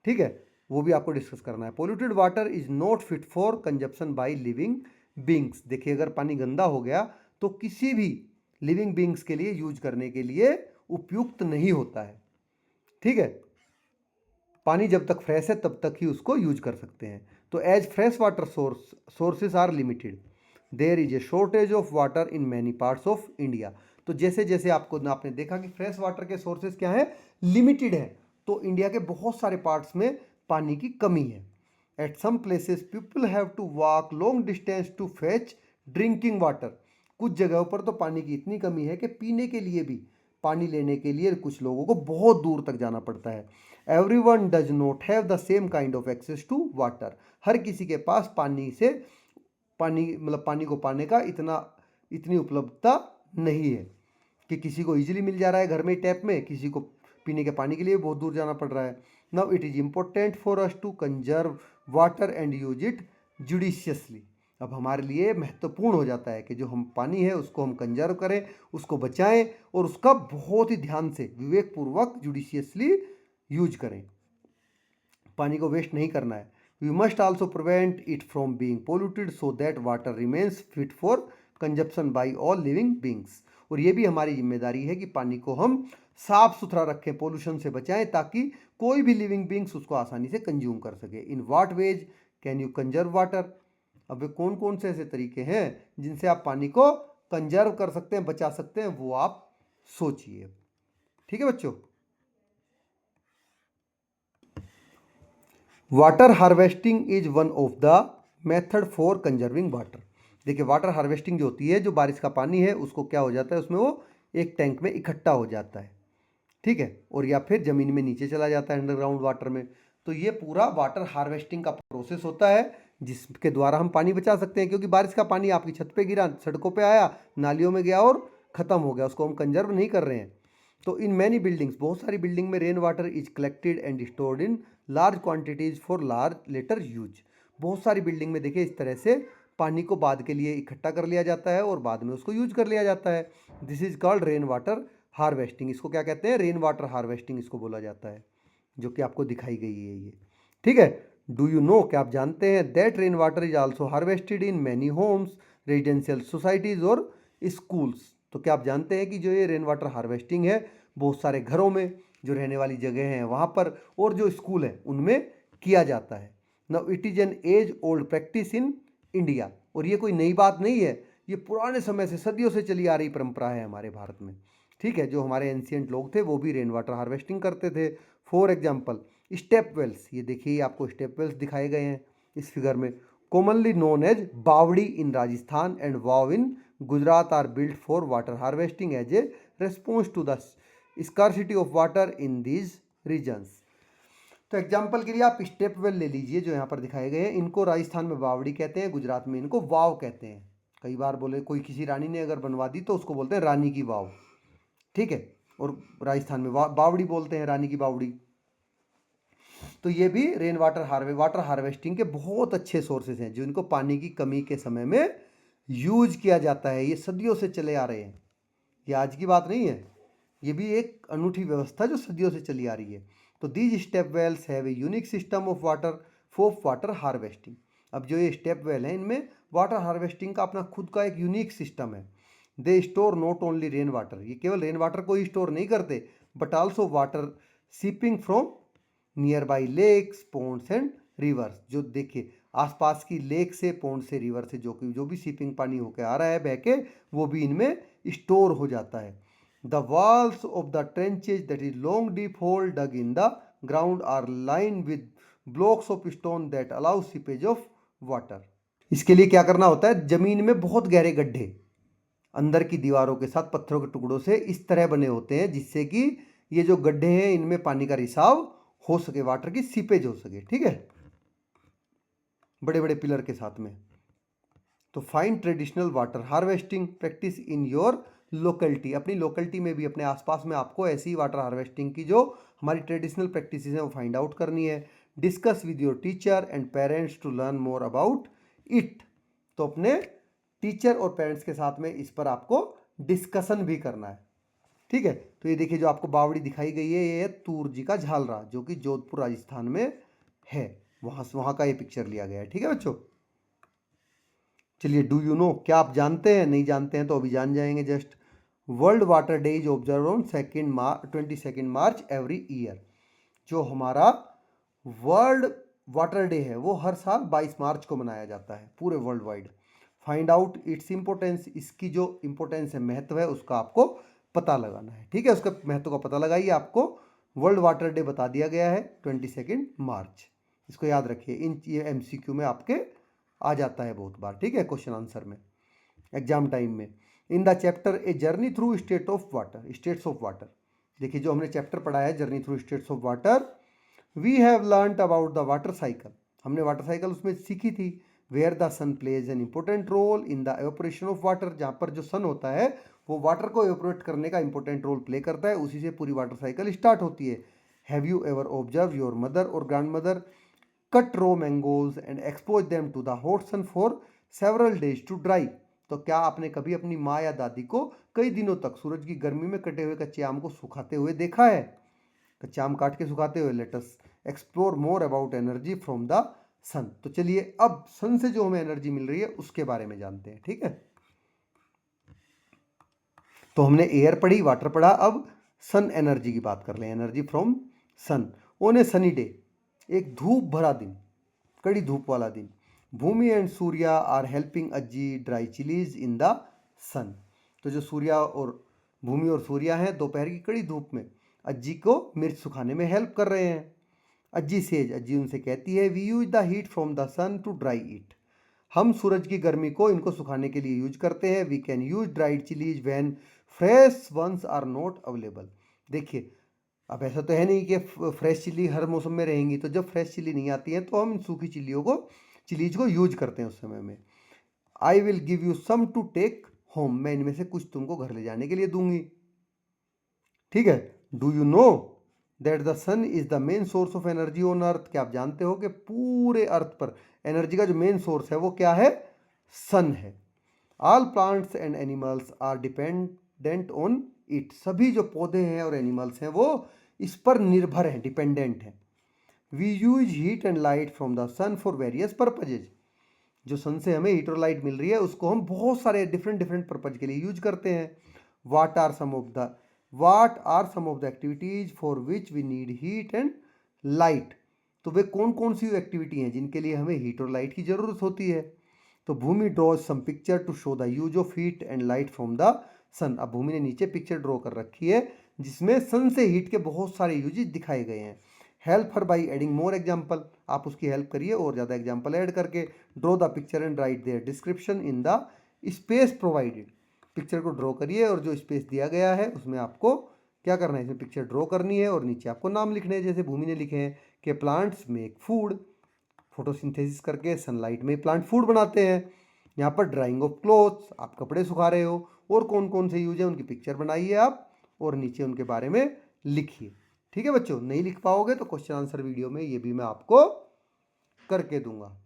S1: ठीक है, वो भी आपको डिस्कस करना है। Polluted water is not fit for consumption by living beings. देखिए अगर पानी गंदा हो गया तो किसी भी लिविंग बींग्स के लिए यूज करने के लिए उपयुक्त नहीं होता है। ठीक है, पानी जब तक फ्रेश है तब तक ही उसको यूज कर सकते हैं। तो as fresh water sources are limited, there is a shortage of water in many parts of India. तो जैसे जैसे आपने देखा कि फ्रेश वाटर के सोर्सेज क्या है, लिमिटेड है, तो इंडिया के बहुत सारे पार्ट्स में पानी की कमी है। At some places people have to walk long distance to fetch drinking water. कुछ जगहों पर तो पानी की इतनी कमी है कि पीने के लिए भी, पानी लेने के लिए कुछ लोगों को बहुत दूर तक जाना पड़ता है। Everyone does not have the same kind of access to water. हर किसी के पास पानी को पाने का इतनी उपलब्धता नहीं है कि किसी को इजीली मिल जा रहा है घर में टैप में, किसी को पीने के पानी के लिए बहुत दूर जाना पड़ रहा है। Now it is important for us to conserve water and use it judiciously. अब हमारे लिए महत्वपूर्ण हो जाता है कि जो हम पानी है उसको हम कंजर्व करें, उसको बचाएं और उसका बहुत ही ध्यान से, विवेकपूर्वक, जुडिशियसली यूज करें। पानी को वेस्ट नहीं करना है। We must also prevent it from being polluted so that water remains fit for consumption by all living beings. और ये भी हमारी जिम्मेदारी है कि पानी को हम साफ सुथरा रखें, पोल्यूशन से बचाएं, ताकि कोई भी लिविंग बींग्स उसको आसानी से कंज्यूम कर सके। In what veg can you conserve water? अब वे कौन कौन से ऐसे तरीके हैं जिनसे आप पानी को कंजर्व कर सकते हैं, बचा सकते हैं, वो आप सोचिए। ठीक है बच्चों। Water harvesting is one of the method for conserving water. देखिए वाटर हार्वेस्टिंग जो होती है, जो बारिश का पानी है उसको क्या हो जाता है, उसमें वो एक टैंक में इकट्ठा हो जाता है। ठीक है, और या फिर ज़मीन में नीचे चला जाता है अंडरग्राउंड वाटर में। तो ये पूरा वाटर हार्वेस्टिंग का प्रोसेस होता है जिसके द्वारा हम पानी बचा सकते हैं, क्योंकि बारिश का पानी आपकी छत पे गिरा, सड़कों पे आया, नालियों में गया और ख़त्म हो गया, उसको हम कंजर्व नहीं कर रहे हैं। तो इन मैनी बिल्डिंग्स, बहुत सारी बिल्डिंग में rain water is collected and stored in large quantities for large later use. बहुत सारी बिल्डिंग में देखिए इस तरह से पानी को बाद के लिए इकट्ठा कर लिया जाता है और बाद में उसको यूज कर लिया जाता है। This is called rain water harvesting. इसको क्या कहते हैं, रेन वाटर हार्वेस्टिंग इसको बोला जाता है, जो कि आपको दिखाई गई है ये। ठीक है। डू यू नो, क्या आप जानते हैं, that rain water is also harvested in many homes, residential societies और स्कूल्स। तो क्या आप जानते हैं कि जो ये रेन वाटर हार्वेस्टिंग है बहुत सारे घरों में, जो रहने वाली जगह हैं वहाँ पर, और जो स्कूल हैं उनमें किया जाता है। Now it is an age old practice in India. और ये कोई नई बात नहीं है, ये पुराने समय से, सदियों से चली आ रही परंपरा है हमारे भारत में। ठीक है, जो हमारे एंशियंट लोग थे वो भी रेन वाटर हार्वेस्टिंग करते थे। फॉर एग्जाम्पल स्टेप वेल्स, ये देखिए आपको स्टेप वेल्स दिखाए गए हैं इस फिगर में। Commonly known as bawdi in Rajasthan and vav in Gujarat are built for water harvesting as a response to the scarcity of water in these regions. तो एग्जाम्पल के लिए आप स्टेप वेल ले लीजिए जो यहाँ पर दिखाए गए हैं। इनको राजस्थान में बावड़ी कहते हैं, गुजरात में इनको वाव कहते हैं। कई बार बोले कोई किसी रानी ने अगर बनवा दी तो उसको बोलते हैं रानी की वाव, ठीक है। और राजस्थान में बावड़ी बोलते हैं, रानी की बावड़ी। तो ये भी रेन वाटर हार्वेस्टिंग के बहुत अच्छे सोर्सेज हैं जिनको पानी की कमी के समय में यूज किया जाता है। ये सदियों से चले आ रहे हैं, ये आज की बात नहीं है, ये भी एक अनूठी व्यवस्था जो सदियों से चली आ रही है। तो these step wells have a unique system of water harvesting. अब जो ये स्टेप वेल हैं इनमें वाटर हार्वेस्टिंग का अपना खुद का एक यूनिक सिस्टम है। They store not only rain water, ये केवल रेन वाटर को ही स्टोर नहीं करते but also water seeping from nearby lakes ponds and rivers. जो देखिए आसपास की लेक से, पॉन्ड से, रिवर से जो भी सीपिंग पानी होकर आ रहा है बह के, वो भी इनमें स्टोर हो जाता है। The walls of the trenches that is long deep hole dug in the ground are line with blocks of stone that allow seepage of water. इसके लिए क्या करना होता है, जमीन में बहुत गहरे गड्ढे अंदर की दीवारों के साथ पत्थरों के टुकड़ों से इस तरह बने होते हैं जिससे कि ये जो गड्ढे हैं इनमें पानी का रिसाव हो सके, वाटर की सीपेज हो सके, ठीक है, बड़े बड़े पिलर के साथ में। तो find traditional water harvesting practice in your locality. अपनी लोकेलिटी में भी, अपने आसपास में आपको ऐसी वाटर हार्वेस्टिंग की जो हमारी ट्रेडिशनल प्रैक्टिस हैं वो फाइंड आउट करनी है। Discuss with your teacher and parents to learn more about it. तो अपने टीचर और पेरेंट्स के साथ में इस पर आपको डिस्कशन भी करना है, ठीक है। तो ये देखिए जो आपको बावड़ी दिखाई गई है ये तूर जी का झालरा जो कि जोधपुर राजस्थान में है, वहाँ का ये पिक्चर लिया गया है, ठीक है बच्चों। चलिए, डू यू नो, क्या आप जानते हैं? नहीं जानते हैं तो अभी जान जाएंगे just. World water day is observe on 22 March every year. जो हमारा वर्ल्ड वाटर डे है वो हर साल 22 मार्च को मनाया जाता है पूरे world wide. Find out it's importance, इसकी जो इंपोर्टेंस है, महत्व है, उसका आपको पता लगाना है, ठीक है। उसका महत्व का पता लगाइए। आपको वर्ल्ड वाटर डे बता दिया गया है 22 मार्च, इसको याद रखिए। ये MCQ में आपके आ जाता है बहुत बार, ठीक है, क्वेश्चन आंसर में, एग्जाम टाइम में। In the chapter a journey through states of water. देखिए जो हमने चैप्टर पढ़ा है journey through states of water, we have learned about the water cycle. हमने वाटर साइकिल उसमें सीखी थी। Where the sun plays an important role in the evaporation of water, जहाँ पर जो सन होता है वो वाटर को एवोपरेट करने का इंपॉर्टेंट रोल प्ले करता है, उसी से पूरी वाटर साइकिल स्टार्ट होती है। Have you ever observe your mother और grandmother cut raw mangoes and expose them to the hot sun for several days to dry. तो क्या आपने कभी अपनी माँ या दादी को कई दिनों तक सूरज की गर्मी में कटे हुए कच्चे आम को सुखाते हुए देखा है? कच्चे आम काट के सुखाते हुए। Let us explore more about energy from the sun. तो चलिए अब सन से जो हमें एनर्जी मिल रही है उसके बारे में जानते हैं, ठीक है। तो हमने एयर पढ़ी, वाटर पढ़ा, अब सन एनर्जी की बात कर लें। Energy from sun. On a sunny day, एक धूप भरा दिन, कड़ी धूप वाला दिन, Bhoomi and Surya are helping Ajji dry chillies in the sun. तो जो सूर्या और भूमि और सूर्या हैं दोपहर की कड़ी धूप में अज्जी को मिर्च सुखाने में हेल्प कर रहे हैं। अज्जी उनसे कहती है, we use the heat from the sun to dry it. हम सूरज की गर्मी को इनको सुखाने के लिए यूज करते हैं। We can use dried chillies when fresh ones are not available. देखिए अब ऐसा तो है नहीं कि फ्रेश चिल्ली हर मौसम में रहेंगी, तो जब फ्रेश चिल्ली नहीं आती है तो हम सूखी चिलीज को यूज करते हैं उस समय में। I will give you some to take home, मैं इनमें से कुछ तुमको घर ले जाने के लिए दूंगी, ठीक है। Do you know that the sun is the main source of energy on earth. क्या आप जानते हो कि पूरे अर्थ पर एनर्जी का जो मेन सोर्स है वो क्या है? सन है। All plants and animals are dependent on it. सभी जो पौधे हैं और एनिमल्स हैं वो इस पर निर्भर हैं, डिपेंडेंट हैं। We use heat and light from the sun for various purposes. जो सन से हमें हीट और लाइट मिल रही है उसको हम बहुत सारे डिफरेंट पर्पज के लिए यूज करते हैं। What are some of the activities for which we need heat and light. तो वे कौन कौन सी एक्टिविटी हैं जिनके लिए हमें हीट और लाइट की जरूरत होती है? तो Bhoomi draws some picture to show the use of heat and light from the sun. अब भूमि ने नीचे पिक्चर ड्रॉ कर रखी है जिसमें सन से हीट के बहुत सारे यूजेस दिखाए गए हैं। Help her by adding more example. आप उसकी हेल्प करिए और ज़्यादा एग्जाम्पल ऐड करके। Draw the picture and right there description in the space provided. Picture को ड्रॉ करिए और जो स्पेस दिया गया है उसमें आपको क्या करना है, इसमें पिक्चर ड्रॉ करनी है और नीचे आपको नाम लिखने हैं। जैसे भूमि ने लिखे हैं कि प्लांट्स मेक फूड, फोटोसिंथेसिस करके सनलाइट में प्लांट फूड बनाते हैं। यहाँ पर ड्राइंग ऑफ क्लोथ्स, आप कपड़े सुखा रहे हो, और कौन कौन से यूज है उनकी पिक्चर बनाइए आप और नीचे उनके बारे में लिखिए। ठीक है बच्चों, नहीं लिख पाओगे तो क्वेश्चन आंसर वीडियो में ये भी मैं आपको करके दूंगा।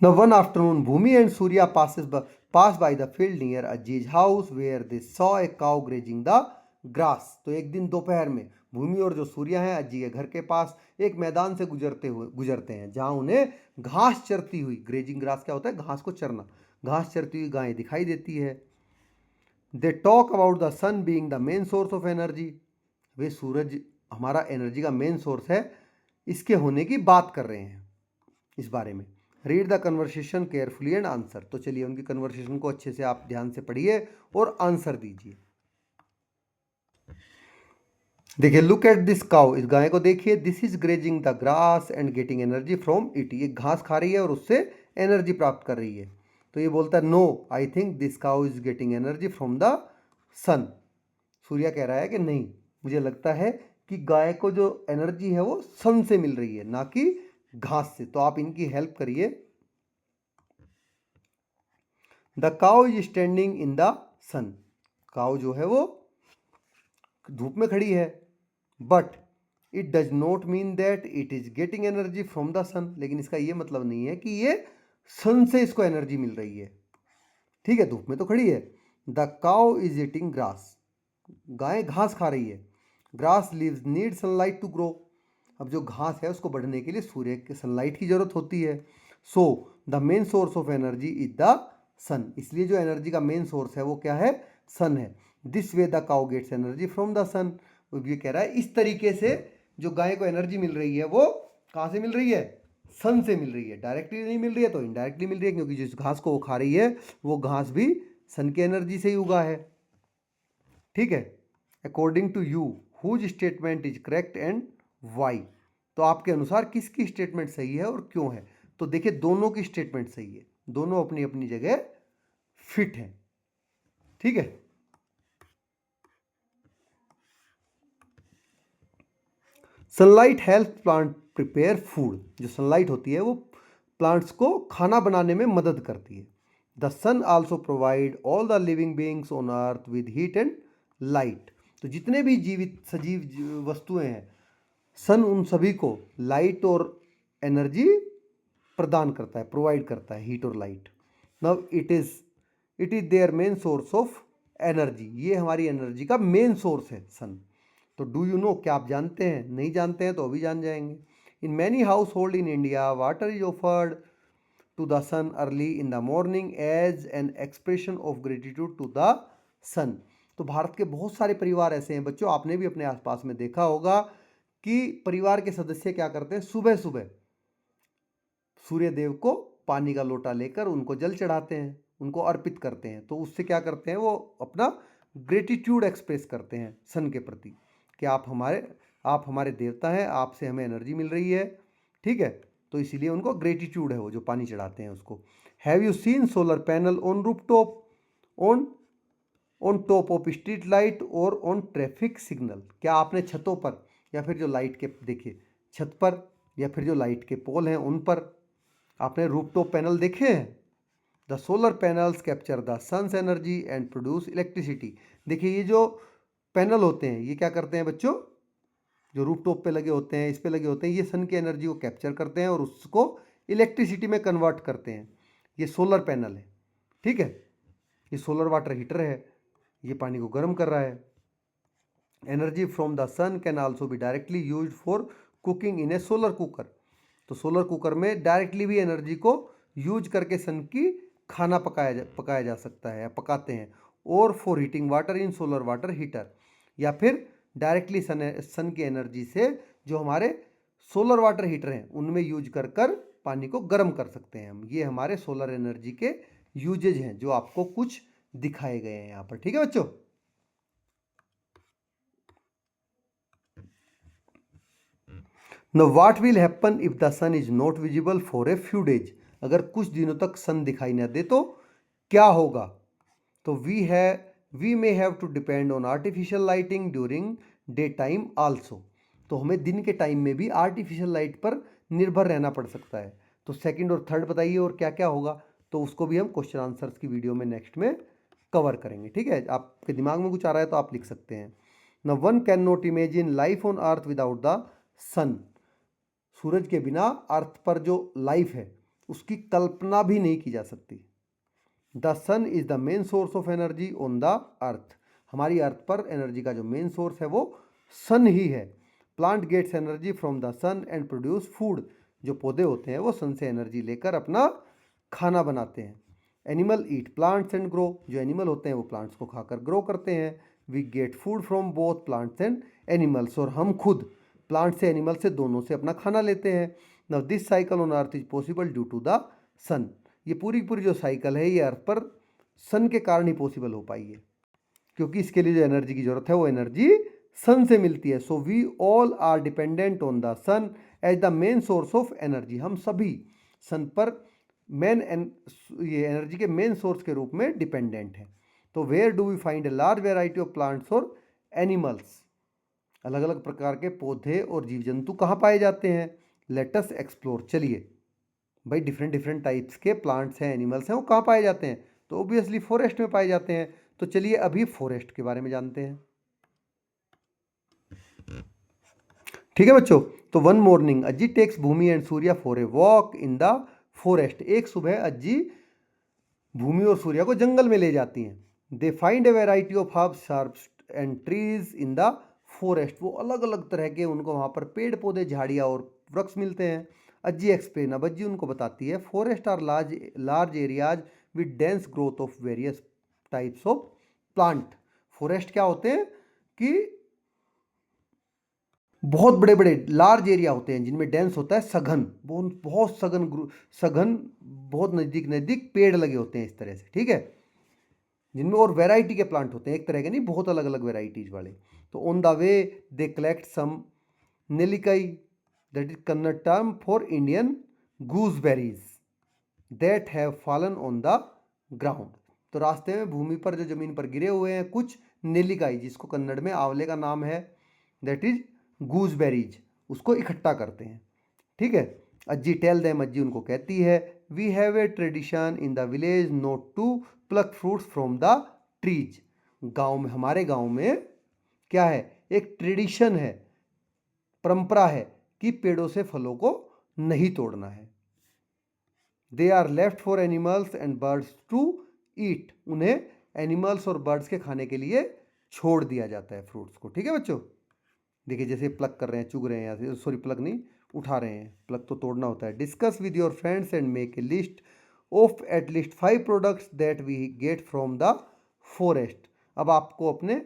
S1: Now one afternoon, Bhumi and Surya passed by the field near Ajij's house where they saw a cow grazing the grass. तो एक दिन दोपहर में भूमि और जो सूर्या हैं अज्जी के घर के पास एक मैदान से गुजरते हैं जहां उन्हें घास चरती हुई, ग्रेजिंग ग्रास क्या होता है, घास को चरना, घास चरती हुई गायें दिखाई देती है। They talk about the sun being the main source of energy, वे सूरज हमारा एनर्जी का मेन सोर्स है, इसके होने की बात कर रहे हैं, इस बारे में। Read the conversation carefully and answer, तो चलिए उनकी कन्वर्सेशन को अच्छे से आप ध्यान से पढ़िए और आंसर दीजिए। देखिए, लुक एट दिस काउ, इस गाय को देखिए, this is grazing the grass and getting energy from it, ये घास खा रही है और उससे एनर्जी प्राप्त कर रही है। तो ये बोलता है no, I think this cow is getting energy from the sun. Surya कह रहा है कि नहीं, मुझे लगता है कि गाय को जो एनर्जी है वो सन से मिल रही है, ना कि घास से। तो आप इनकी हेल्प करिए। The cow is standing in the sun, cow जो है वो धूप में खड़ी है, but it does not mean that it is getting energy from the sun, लेकिन इसका ये मतलब नहीं है कि ये सन से इसको एनर्जी मिल रही है। ठीक है, धूप में तो खड़ी है। The cow is eating grass, गाय घास खा रही है। Grass leaves need sunlight to grow, अब जो घास है उसको बढ़ने के लिए सूर्य के सनलाइट की जरूरत होती है। So the main source of energy is the sun, इसलिए जो एनर्जी का मेन सोर्स है वो क्या है, सन है। This way the cow gets energy from the sun, ये कह रहा है इस तरीके से जो गाय को एनर्जी मिल रही है वो कहाँ से मिल रही है, सन से मिल रही है। डायरेक्टली नहीं मिल रही है तो इनडायरेक्टली मिल रही है, क्योंकि जिस घास को वो खा रही है वो घास भी सन की एनर्जी से ही उगा है। ठीक है, according to you whose statement is correct and why, तो आपके अनुसार किसकी स्टेटमेंट सही है और क्यों है। तो देखिए, दोनों की स्टेटमेंट सही है, दोनों अपनी अपनी जगह फिट है। ठीक है, sunlight help plant prepare food, जो सनलाइट होती है वो प्लांट्स को खाना बनाने में मदद करती है। The sun also provide all the living beings on earth with heat and light, तो जितने भी जीवित सजीव वस्तुएं हैं, सन उन सभी को लाइट और एनर्जी प्रदान करता है, प्रोवाइड करता है, हीट और light. Now it is their main source of energy, ये हमारी एनर्जी का मेन सोर्स है सन। तो डू यू नो, क्या आप जानते हैं, नहीं जानते हैं तो अभी जान जाएंगे। In many household in India water is offered to the sun early in the morning as an expression of gratitude to the sun. तो भारत के बहुत सारे परिवार ऐसे हैं बच्चों, आपने भी अपने आसपास में देखा होगा कि परिवार के सदस्य क्या करते हैं, सुबह सुबह सूर्य देव को पानी का लोटा लेकर उनको जल चढ़ाते हैं, उनको अर्पित करते हैं। तो उससे क्या करते हैं, वो अपना ग्रेटिट्यूड एक्सप्रेस करते हैं सन के प्रति कि आप हमारे देवता हैं, आपसे हमें एनर्जी मिल रही है। ठीक है, तो इसीलिए उनको ग्रेटिट्यूड है, वो जो पानी चढ़ाते हैं उसको। Have you seen solar panel on rooftop, on top of street light और ऑन ट्रैफिक सिग्नल, क्या आपने छतों पर या फिर जो लाइट के, देखिए छत पर या फिर जो लाइट के पोल हैं उन पर आपने रूफटॉप पैनल देखे हैं। The solar panels capture the sun's energy and produce electricity, देखिए ये जो पैनल होते हैं ये क्या करते हैं बच्चों, जो रूफटॉप पे लगे होते हैं, इस पे लगे होते हैं, ये सन की एनर्जी को कैप्चर करते हैं और उसको इलेक्ट्रिसिटी में कन्वर्ट करते हैं। ये सोलर पैनल है। ठीक है, ये सोलर वाटर हीटर है, ये पानी को गर्म कर रहा है। Energy from the sun can also be directly used for cooking in a solar cooker, तो सोलर कुकर में डायरेक्टली भी एनर्जी को यूज करके सन की खाना पकाया जा सकता है या पकाते हैं। और for heating water in solar water heater, या फिर डायरेक्टली सन की एनर्जी से जो हमारे सोलर वाटर हीटर हैं उनमें यूज कर पानी को गर्म कर सकते हैं हम। ये हमारे सोलर एनर्जी के यूजेज हैं जो आपको कुछ दिखाए गए हैं यहाँ पर। ठीक है बच्चों, Now what will happen if the sun is not visible for a few days, अगर कुछ दिनों तक सन दिखाई न दे तो क्या होगा। तो we may have to depend on artificial lighting during daytime also, तो हमें दिन के टाइम में भी आर्टिफिशियल लाइट पर निर्भर रहना पड़ सकता है। तो सेकंड और थर्ड बताइए और क्या क्या होगा, तो उसको भी हम क्वेश्चन आंसर्स की वीडियो में नेक्स्ट में कवर करेंगे। ठीक है, आपके दिमाग में कुछ आ रहा है तो आप लिख सकते हैं। न one can not imagine life on earth without the sun. सूरज के बिना अर्थ पर जो लाइफ है उसकी कल्पना भी नहीं की जा सकती। The sun is the main source of energy on the earth. हमारी अर्थ पर एनर्जी का जो मेन सोर्स है वो सन ही है। Plant gets energy from the sun and produce food. जो पौधे होते हैं वो सन से एनर्जी लेकर अपना खाना बनाते हैं। Animal eat plants and grow. जो एनिमल होते हैं वो प्लांट्स को खाकर ग्रो करते हैं। We get food from both plants and animals. और हम खुद प्लांट से एनिमल से दोनों से अपना खाना लेते हैं। Now this cycle on earth is possible due to the sun. ये पूरी पूरी जो साइकिल है ये अर्थ पर सन के कारण ही पॉसिबल हो पाई है, क्योंकि इसके लिए जो एनर्जी की जरूरत है वो एनर्जी सन से मिलती है। So we all are dependent on the sun as the main source of energy. हम सभी सन पर ये एनर्जी के मेन सोर्स के रूप में डिपेंडेंट हैं। तो where do we find a large variety of plants और एनिमल्स। अलग अलग प्रकार के पौधे और जीव जंतु कहाँ पाए जाते हैं? Late us explore. चलिए भाई, डिफरेंट डिफरेंट टाइप्स के प्लांट्स हैं, एनिमल्स हैं, वो कहाँ पाए जाते हैं? तो ऑब्वियसली फॉरेस्ट में पाए जाते हैं। तो चलिए अभी फॉरेस्ट के बारे में जानते हैं। ठीक है बच्चों, तो one morning Ajji takes Bhoomi and Surya for a walk in the forest. एक सुबह अज्जी भूमि और सूर्या को जंगल में ले जाती हैं। They find a variety of herbs sharps and trees in the forest. वो अलग अलग तरह के उनको वहाँ पर पेड़ पौधे, झाड़ियाँ और वृक्ष मिलते हैं। अज्जी एक्सप्लेन। अब अज्जी उनको बताती है forest are large areas with dense growth of various types of plant. Forest क्या होते हैं कि बहुत बड़े बड़े लार्ज एरिया होते हैं जिनमें डेंस होता है सघन, बहुत सघन बहुत नज़दीक नज़दीक पेड़ लगे होते हैं इस तरह से। ठीक है, जिनमें और वैरायटी के प्लांट होते हैं, एक तरह के नहीं, बहुत अलग अलग वैराइटीज वाले। तो on the way they collect some nelikai, that is Kannada term for Indian gooseberries that have fallen on the ground. तो रास्ते में भूमि पर जो जमीन पर गिरे हुए हैं कुछ नेलिकाई, जिसको कन्नड़ में आंवले का नाम है, दैट इज गूसबेरीज, उसको इकट्ठा करते हैं। ठीक है, अज्जी टेल देम, अज्जी उनको कहती है we have a tradition in the village not to pluck fruits from the trees. गांव में, हमारे गांव में क्या है, एक ट्रेडिशन है, परंपरा है कि पेड़ों से फलों को नहीं तोड़ना है। They are left for animals and birds to eat. उन्हें एनिमल्स और बर्ड्स के खाने के लिए छोड़ दिया जाता है फ्रूट्स को। ठीक है बच्चों, देखिए जैसे प्लग कर रहे हैं, चुग रहे हैं, या सॉरी प्लग नहीं, उठा रहे हैं, प्लग तो तोड़ना होता है। Discuss with your friends and make a list of at least 5 products that we get from the forest. अब आपको अपने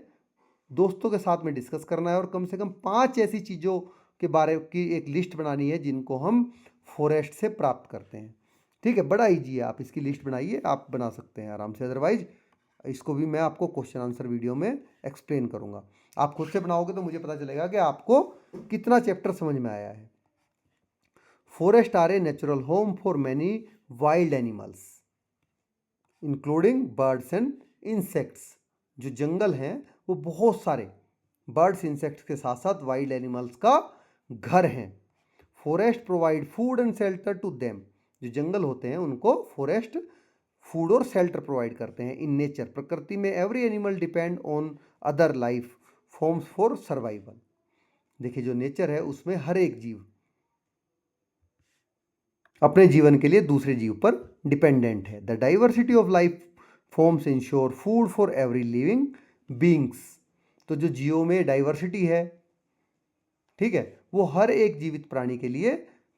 S1: दोस्तों के साथ में डिस्कस करना है और कम से कम 5 ऐसी चीज़ों के बारे की एक लिस्ट बनानी है जिनको हम फॉरेस्ट से प्राप्त करते हैं। ठीक है, बड़ा ईजी है, आप इसकी लिस्ट बनाइए, आप बना सकते हैं आराम से। अदरवाइज इसको भी मैं आपको क्वेश्चन आंसर वीडियो में एक्सप्लेन करूंगा। आप खुद से बनाओगे तो मुझे पता चलेगा कि आपको कितना चैप्टर समझ में आया है। Forest are a natural home for many wild animals including birds and insects. जो जंगल हैं वो बहुत सारे बर्ड्स, इंसेक्ट्स के साथ साथ वाइल्ड एनिमल्स का घर हैं। Forest provide food and shelter to them. जो जंगल होते हैं उनको फॉरेस्ट फूड और शेल्टर प्रोवाइड करते हैं। इन नेचर, प्रकृति में, every animal depend on other life forms for survival. देखिए जो नेचर है उसमें हर एक जीव अपने जीवन के लिए दूसरे जीव पर डिपेंडेंट है। The diversity of life forms ensure food for every living beings. तो जो जीवों में डाइवर्सिटी है, ठीक है, वो हर एक जीवित प्राणी के लिए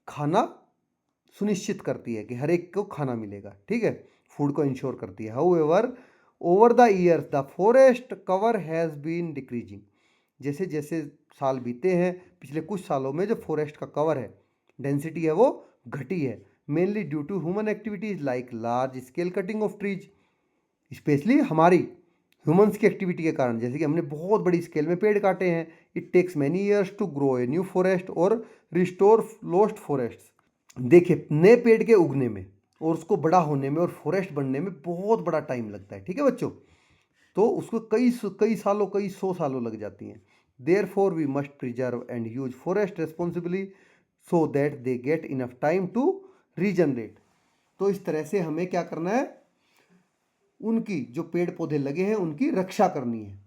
S1: खाना सुनिश्चित करती है कि हर एक को खाना मिलेगा। ठीक है, फूड को इंश्योर करती है। However over the years the forest cover has been decreasing. जैसे जैसे साल बीते हैं, पिछले कुछ सालों में जो फॉरेस्ट का कवर है, डेंसिटी है, वो घटी है। Mainly due to human activities like large scale cutting of trees. Specially हमारी ह्यूमंस की एक्टिविटी के कारण, जैसे कि हमने बहुत बड़ी स्केल में पेड़ काटे हैं। It takes many years to grow a new forest और रिस्टोर लॉस्ट फॉरेस्ट। देखिए नए पेड़ के उगने में और उसको बड़ा होने में और फॉरेस्ट बनने में बहुत बड़ा टाइम लगता है। ठीक है बच्चों, तो उसको कई सालों, कई 100 सालों लग जाती हैं। Therefore we must preserve and use forest responsibly so that they get enough time to regenerate. तो इस तरह से हमें क्या करना है, उनकी जो पेड़ पौधे लगे हैं उनकी रक्षा करनी है,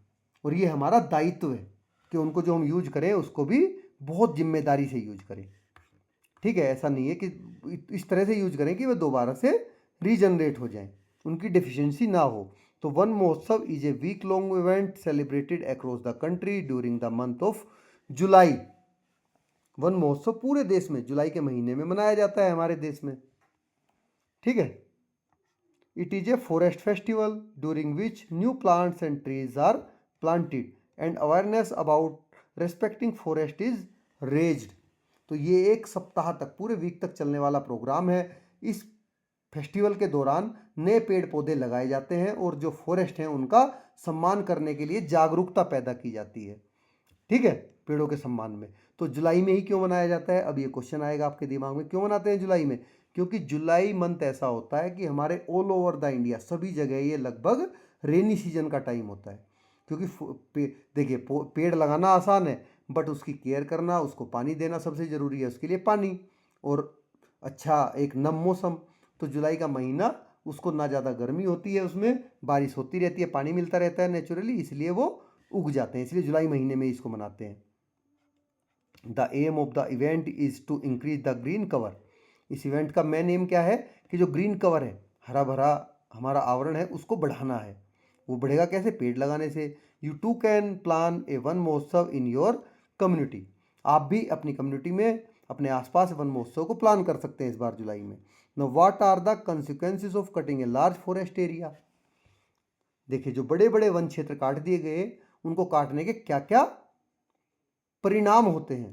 S1: और ये हमारा दायित्व है कि उनको जो हम यूज करें उसको भी बहुत जिम्मेदारी से यूज करें। ठीक है, ऐसा नहीं है कि इस तरह से यूज करें कि वे दोबारा से रीजनरेट हो जाएं, उनकी डिफिशियंसी ना हो। तो Van Mahotsav is a week long event celebrated across the country during the month of July. Van Mahotsav पूरे देश में जुलाई के महीने में मनाया जाता है हमारे देश में। ठीक है, it is a forest festival during which new plants and trees are planted and awareness about respecting forest is raised. तो ये एक सप्ताह तक, पूरे वीक तक चलने वाला प्रोग्राम है। इस फेस्टिवल के दौरान नए पेड़ पौधे लगाए जाते हैं और जो फॉरेस्ट हैं उनका सम्मान करने के लिए जागरूकता पैदा की जाती है। ठीक है, पेड़ों के सम्मान में। तो जुलाई में ही क्यों मनाया जाता है, अब ये क्वेश्चन आएगा आपके दिमाग में, क्यों मनाते हैं जुलाई में? क्योंकि जुलाई मंथ ऐसा होता है कि हमारे ऑल ओवर द इंडिया सभी जगह ये लगभग रेनी सीजन का टाइम होता है। क्योंकि देखिए, पेड़ लगाना आसान है, बट उसकी केयर करना, उसको पानी देना सबसे ज़रूरी है। उसके लिए पानी और अच्छा एक नम मौसम। तो जुलाई का महीना, उसको ना ज़्यादा गर्मी होती है, उसमें बारिश होती रहती है, पानी मिलता रहता है नेचुरली, इसलिए वो उग जाते हैं। इसलिए जुलाई महीने में इसको मनाते हैं। The aim of the event is to increase the green cover. इस इवेंट का मेन एम क्या है कि जो ग्रीन कवर है, हरा भरा हमारा आवरण है, उसको बढ़ाना है। वो बढ़ेगा कैसे? पेड़ लगाने से। You too can plan a Van Mahotsav in your community. आप भी अपनी कम्युनिटी में, अपने आसपास वन महोत्सव को प्लान कर सकते हैं इस बार जुलाई में। Now what are the consequences of cutting a large forest area. देखिए, जो बड़े बड़े वन क्षेत्र काट दिए गए, उनको काटने के क्या क्या परिणाम होते हैं,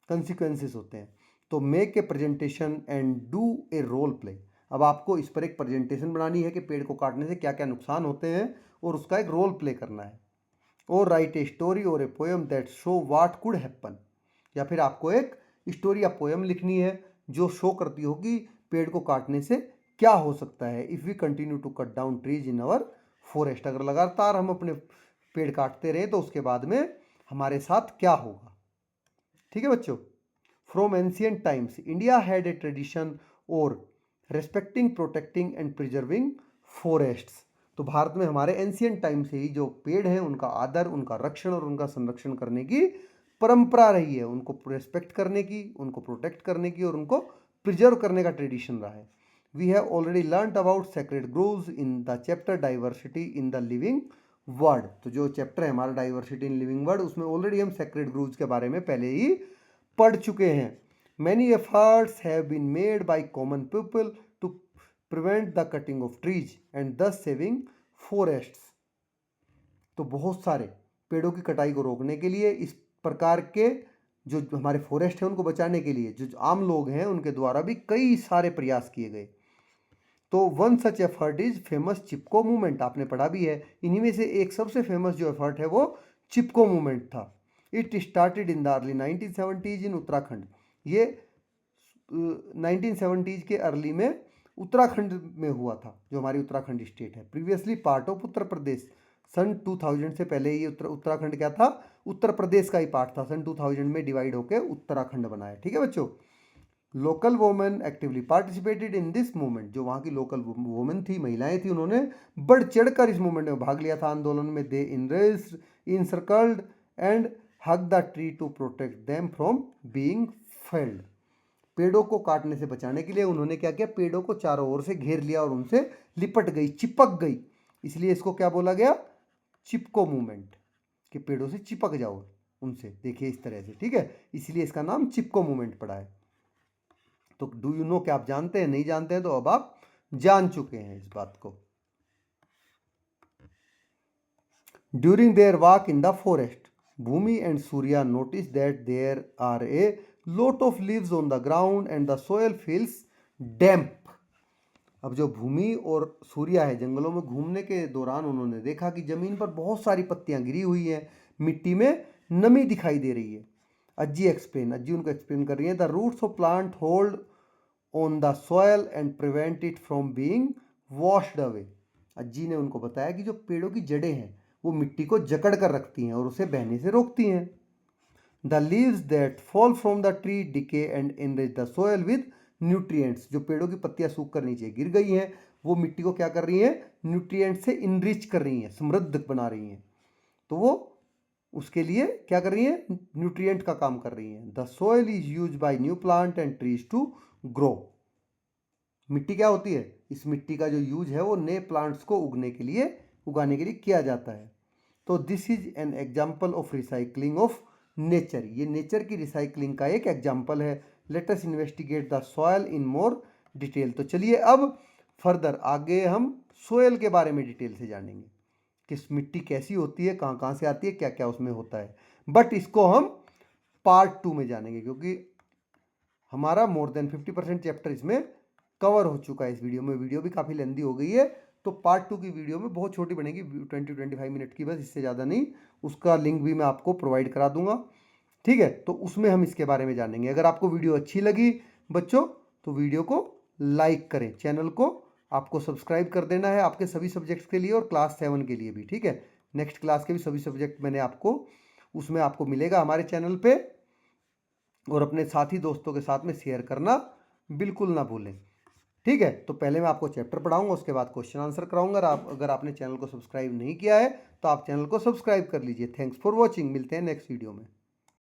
S1: कंसिक्वेंसेस होते हैं। तो make a presentation and do a role play. अब आपको इस पर एक प्रेजेंटेशन बनानी है कि पेड़ को काटने से क्या क्या नुकसान होते हैं, और उसका एक रोल प्ले करना है। और राइट ए स्टोरी और a poem that show what could happen. या फिर आपको एक स्टोरी या पोएम लिखनी है जो शो करती हो कि पेड़ को काटने से क्या हो सकता है। If we continue to cut down trees in our forest, अगर लगातार हम अपने पेड़ काटते रहे तो उसके बाद में हमारे साथ क्या होगा। ठीक है बच्चों, from ancient times India had a tradition और respecting, protecting and preserving forests. तो भारत में हमारे एंशियंट टाइम से ही जो पेड़ हैं उनका आदर, उनका रक्षण और उनका संरक्षण करने की परंपरा रही है। उनको रेस्पेक्ट करने की, उनको प्रोटेक्ट करने की और उनको प्रिजर्व करने का ट्रेडिशन रहा है। We have already learned about sacred groves in the chapter diversity in the living world. तो जो चैप्टर है हमारा डाइवर्सिटी इन लिविंग वर्ड, उसमें ऑलरेडी हम सेक्रेड ग्रोव्स के बारे में पहले ही पढ़ चुके हैं। Many efforts have been made by common people to prevent the cutting of trees and thus saving forests. तो बहुत सारे पेड़ों की कटाई को रोकने के लिए, इस प्रकार के जो हमारे फॉरेस्ट हैं उनको बचाने के लिए जो आम लोग हैं उनके द्वारा भी कई सारे प्रयास किए गए। तो one such effort is famous Chipko movement, आपने पढ़ा भी है। इन्हीं में से एक सबसे फेमस जो एफर्ट है वो चिपको मूवमेंट था। It started in the early 1970s इन उत्तराखंड। ये 1970s के अर्ली में उत्तराखंड में हुआ था, जो हमारी उत्तराखंड स्टेट है। Previously part of Uttar Pradesh. सन 2000 से पहले ये उत्तराखंड क्या था? उत्तर प्रदेश का ही पार्ट था। सन 2000 में डिवाइड होकर उत्तराखंड बना है। ठीक है बच्चों, local women actively participated in this movement. जो वहाँ की लोकल वोमेन थी, महिलाएं थी, उन्होंने बढ़ चढ़कर इस मूवमेंट में भाग लिया था, आंदोलन में। They encircled and hug the tree to protect them from being felled. पेड़ों को काटने से बचाने के लिए उन्होंने क्या किया? पेड़ों को चारों ओर से घेर लिया और उनसे लिपट गई, चिपक गई। इसलिए इसको क्या बोला गया? चिपको मूवमेंट, कि पेड़ों से चिपक जाओ उनसे। देखिए इस तरह से, ठीक है, इसलिए इसका नाम चिपको मूवमेंट पड़ा है। तो डू यू नो, क्या आप जानते हैं? नहीं जानते हैं तो अब आप जान चुके हैं इस बात को। During their walk in the forest, Bhumi and Surya notice that there are a lot of leaves on the ground and the soil feels damp। अब जो भूमि और सूर्या है, जंगलों में घूमने के दौरान उन्होंने देखा कि जमीन पर बहुत सारी पत्तियां गिरी हुई हैं, मिट्टी में नमी दिखाई दे रही है। अज्जी उनको एक्सप्लेन कर रही है। The roots of plant hold on the soil and prevent it from being washed away. Ajji ने उनको बताया कि जो पेड़ों की जड़ें हैं वो मिट्टी को जकड़ कर रखती हैं और उसे बहने से रोकती हैं। The leaves that fall from the tree decay and enrich the soil with nutrients, जो पेड़ों की पत्तियां सूख कर नीचे गिर गई हैं वो मिट्टी को क्या कर रही हैं, न्यूट्रिएंट से इनरिच कर रही हैं, समृद्ध बना रही हैं। तो वो उसके लिए क्या कर रही हैं, न्यूट्रिएंट का काम कर रही हैं। The soil is use by new plant and trees to grow. मिट्टी क्या होती है, इस मिट्टी का जो यूज है वो नए प्लांट्स को उगाने के लिए किया जाता है। तो this is an example of recycling of nature, ये नेचर की रिसाइकलिंग का एक एग्जाम्पल है। Let us investigate the soil in more detail. तो चलिए अब फर्दर आगे हम सोयल के बारे में डिटेल से जानेंगे कि मिट्टी कैसी होती है, कहाँ कहाँ से आती है, क्या क्या उसमें होता है। बट इसको हम पार्ट 2 में जानेंगे क्योंकि हमारा मोर देन 50% चैप्टर इसमें कवर हो चुका है। इस वीडियो में वीडियो भी काफ़ी लेंदी हो गई है, तो पार्ट 2 की वीडियो में बहुत छोटी बनेगी, 20-25 मिनट की, बस इससे ज़्यादा नहीं। उसका लिंक भी मैं आपको प्रोवाइड करा दूंगा, ठीक है। तो उसमें हम इसके बारे में जानेंगे। अगर आपको वीडियो अच्छी लगी बच्चों तो वीडियो को लाइक करें, चैनल को आपको सब्सक्राइब कर देना है आपके सभी सब्जेक्ट्स के लिए और क्लास 7 के लिए भी, ठीक है। नेक्स्ट क्लास के भी सभी सब्जेक्ट मैंने आपको उसमें आपको मिलेगा हमारे चैनल पे, और अपने साथी दोस्तों के साथ में शेयर करना बिल्कुल ना भूलें, ठीक है। तो पहले मैं आपको चैप्टर पढ़ाऊंगा, उसके बाद क्वेश्चन आंसर कराऊंगा। अगर आपने चैनल को सब्सक्राइब नहीं किया है तो आप चैनल को सब्सक्राइब कर लीजिए। थैंक्स फॉर वॉचिंग, मिलते हैं नेक्स्ट वीडियो में।